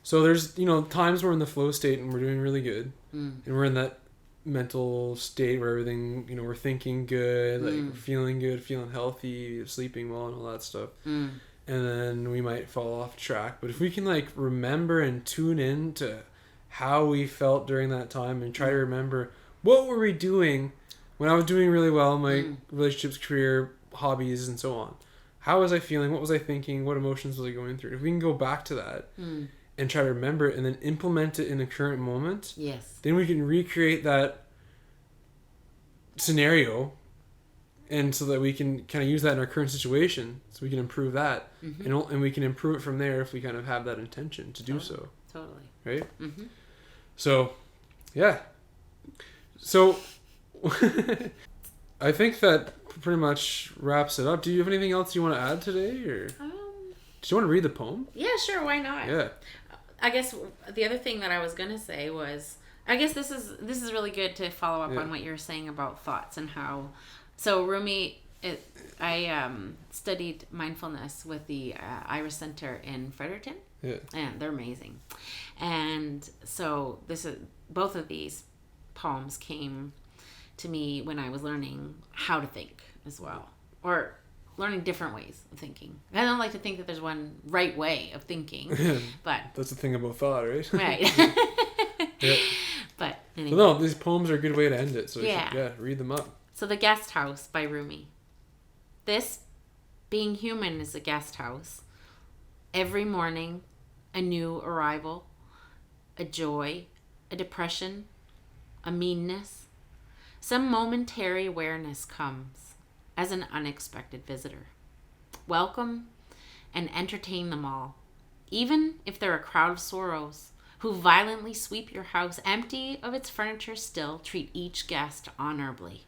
So there's, times we're in the flow state and we're doing really good. And we're in that mental state where everything, we're thinking good, like we're feeling good, feeling healthy, sleeping well and all that stuff. And then we might fall off track. But if we can like remember and tune in to how we felt during that time and try to remember what were we doing when I was doing really well in my relationships, career, hobbies, and so on. How was I feeling? What was I thinking? What emotions was I going through? If we can go back to that and try to remember it and then implement it in the current moment, then we can recreate that scenario, and so that we can kind of use that in our current situation, so we can improve that, and we can improve it from there if we kind of have that intention to do so. Totally. Right? So, yeah. So, I think that pretty much wraps it up. Do you have anything else you want to add today, or do you want to read the poem? Yeah, sure. Why not? Yeah. I guess the other thing that I was gonna say was, I guess this is really good to follow up on what you were saying about thoughts and how. So Rumi, I studied mindfulness with the Iris Center in Fredericton. Yeah. And they're amazing. And so both of these poems came to me when I was learning how to think as well, or learning different ways of thinking. I don't like to think that there's one right way of thinking, but that's the thing about thought, right? Right. Yeah. But anyway. Well, no, these poems are a good way to end it. So read them up. So The Guest House by Rumi. This, being human, is a guest house. Every morning, a new arrival, a joy, a depression, a meanness. Some momentary awareness comes as an unexpected visitor. Welcome and entertain them all, even if they're a crowd of sorrows who violently sweep your house empty of its furniture. Still treat each guest honorably.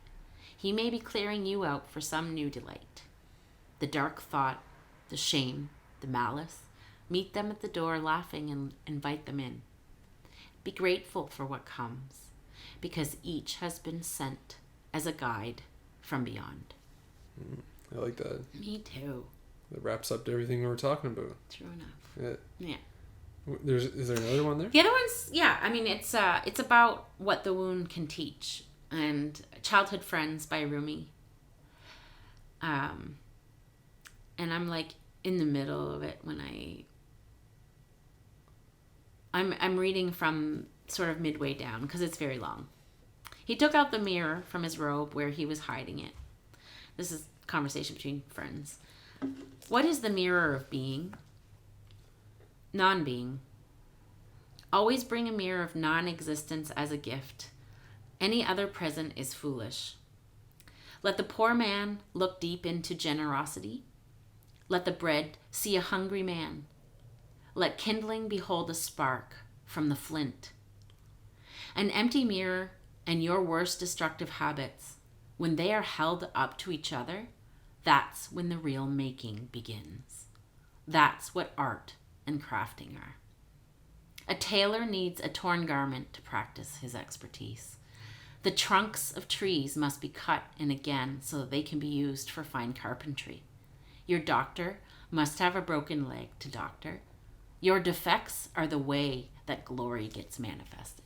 He may be clearing you out for some new delight. The dark thought, the shame, the malice, meet them at the door laughing and invite them in. Be grateful for what comes, because each has been sent as a guide from beyond. I like that. Me too. That wraps up everything we were talking about. True enough. Yeah. Is there another one there? The other one's, I mean, it's about what the wound can teach, and Childhood Friends by Rumi. And I'm like in the middle of it when I'm reading from sort of midway down because it's very long. He took out the mirror from his robe where he was hiding it. This is a conversation between friends. What is the mirror of being? Non-being. Always bring a mirror of non-existence as a gift. Any other present is foolish. Let the poor man look deep into generosity. Let the bread see a hungry man. Let kindling behold a spark from the flint. An empty mirror and your worst destructive habits, when they are held up to each other, that's when the real making begins. That's what art and crafting are. A tailor needs a torn garment to practice his expertise. The trunks of trees must be cut in again so that they can be used for fine carpentry. Your doctor must have a broken leg to doctor. Your defects are the way that glory gets manifested.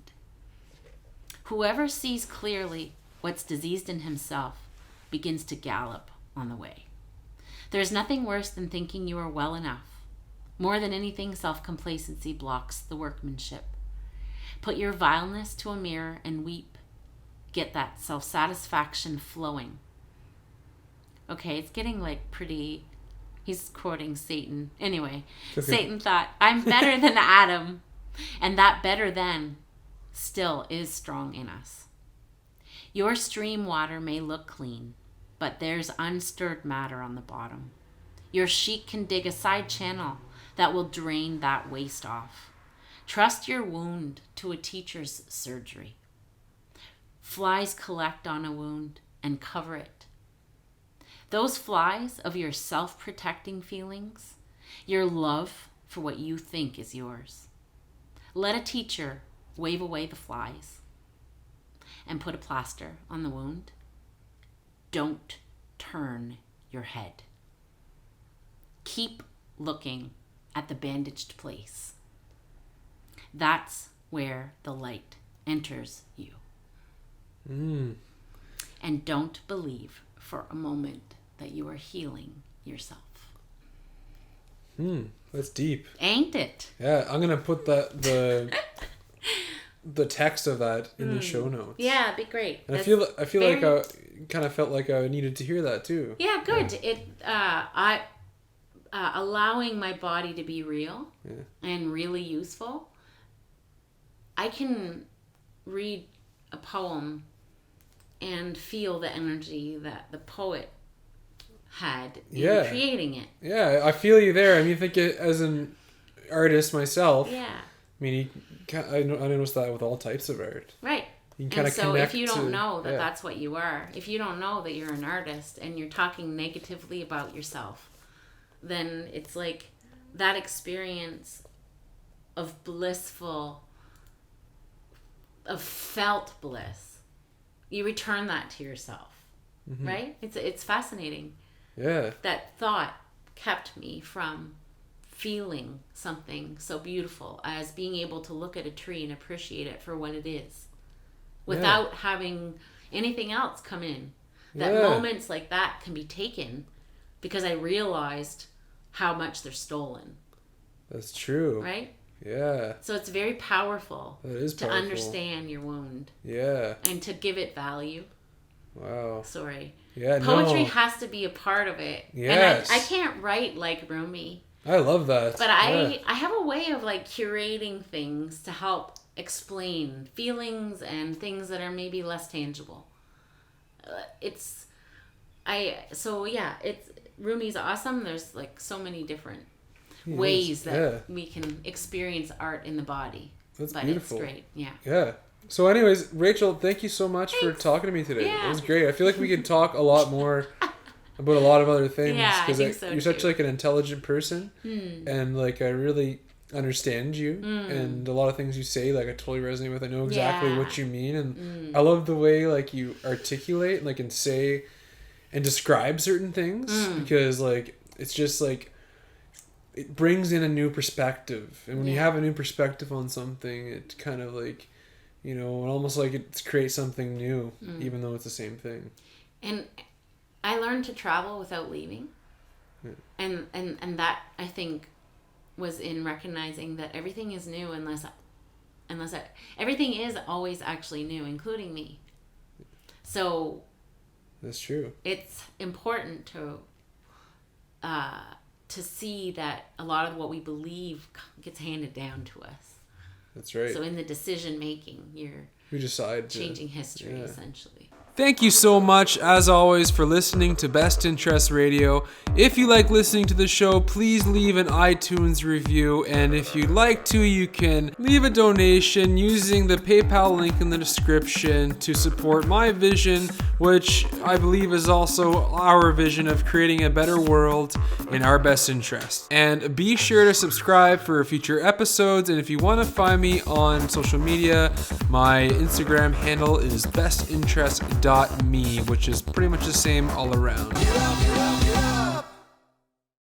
Whoever sees clearly what's diseased in himself begins to gallop on the way. There is nothing worse than thinking you are well enough. More than anything, self-complacency blocks the workmanship. Put your vileness to a mirror and weep. Get that self-satisfaction flowing. Okay, it's getting like pretty... He's quoting Satan. Anyway, okay. Satan thought, I'm better than Adam. And that better than still is strong in us. Your stream water may look clean, but there's unstirred matter on the bottom. Your sheik can dig a side channel that will drain that waste off. Trust your wound to a teacher's surgery. Flies collect on a wound and cover it. Those flies of your self-protecting feelings, your love for what you think is yours. Let a teacher wave away the flies. and put a plaster on the wound, don't turn your head. Keep looking at the bandaged place. That's where the light enters you. And don't believe for a moment that you are healing yourself. That's deep. Ain't it? Yeah, I'm gonna put the text of that in the show notes. Yeah, it'd be great. And I feel like I kind of felt like I needed to hear that too. Yeah, good. Yeah. Allowing my body to be real and really useful. I can read a poem and feel the energy that the poet had in creating it. Yeah, I feel you there. I mean, I think as an artist myself. Yeah. I mean, I noticed that with all types of art. Right. You can and so if you don't know that that's what you are, if you don't know that you're an artist and you're talking negatively about yourself, then it's like that experience of felt bliss. You return that to yourself, right? It's fascinating. Yeah. That thought kept me from feeling something so beautiful as being able to look at a tree and appreciate it for what it is without having anything else come in. That moments like that can be taken because I realized how much they're stolen. That's true. Right? Yeah. So it's very powerful. That is powerful. To understand your wound. Yeah. And to give it value. Wow. Sorry. Yeah, Poetry has to be a part of it. Yes. And I can't write like Rumi. I love that. But I have a way of like curating things to help explain feelings and things that are maybe less tangible. Rumi's awesome. There's like so many different ways that we can experience art in the body. That's but beautiful. It's great. Yeah. Yeah. So anyways, Rachel, thank you so much for talking to me today. Yeah. It was great. I feel like we could talk a lot more about a lot of other things. Yeah, I think so you're such like an intelligent person and like I really understand you and a lot of things you say like I totally resonate with. I know exactly what you mean and I love the way like you articulate like and say and describe certain things because like it's just like it brings in a new perspective and when you have a new perspective on something it kind of like almost like it creates something new even though it's the same thing. And I learned to travel without leaving and that I think was in recognizing that everything is new unless everything is always actually new, including me. So that's true. It's important to see that a lot of what we believe gets handed down to us. That's right. So in the decision making, we decide changing history essentially. Thank you so much, as always, for listening to Best Interest Radio. If you like listening to the show, please leave an iTunes review. And if you'd like to, you can leave a donation using the PayPal link in the description to support my vision, which I believe is also our vision of creating a better world in our best interest. And be sure to subscribe for future episodes. And if you want to find me on social media, my Instagram handle is bestinterest.me, which is pretty much the same all around.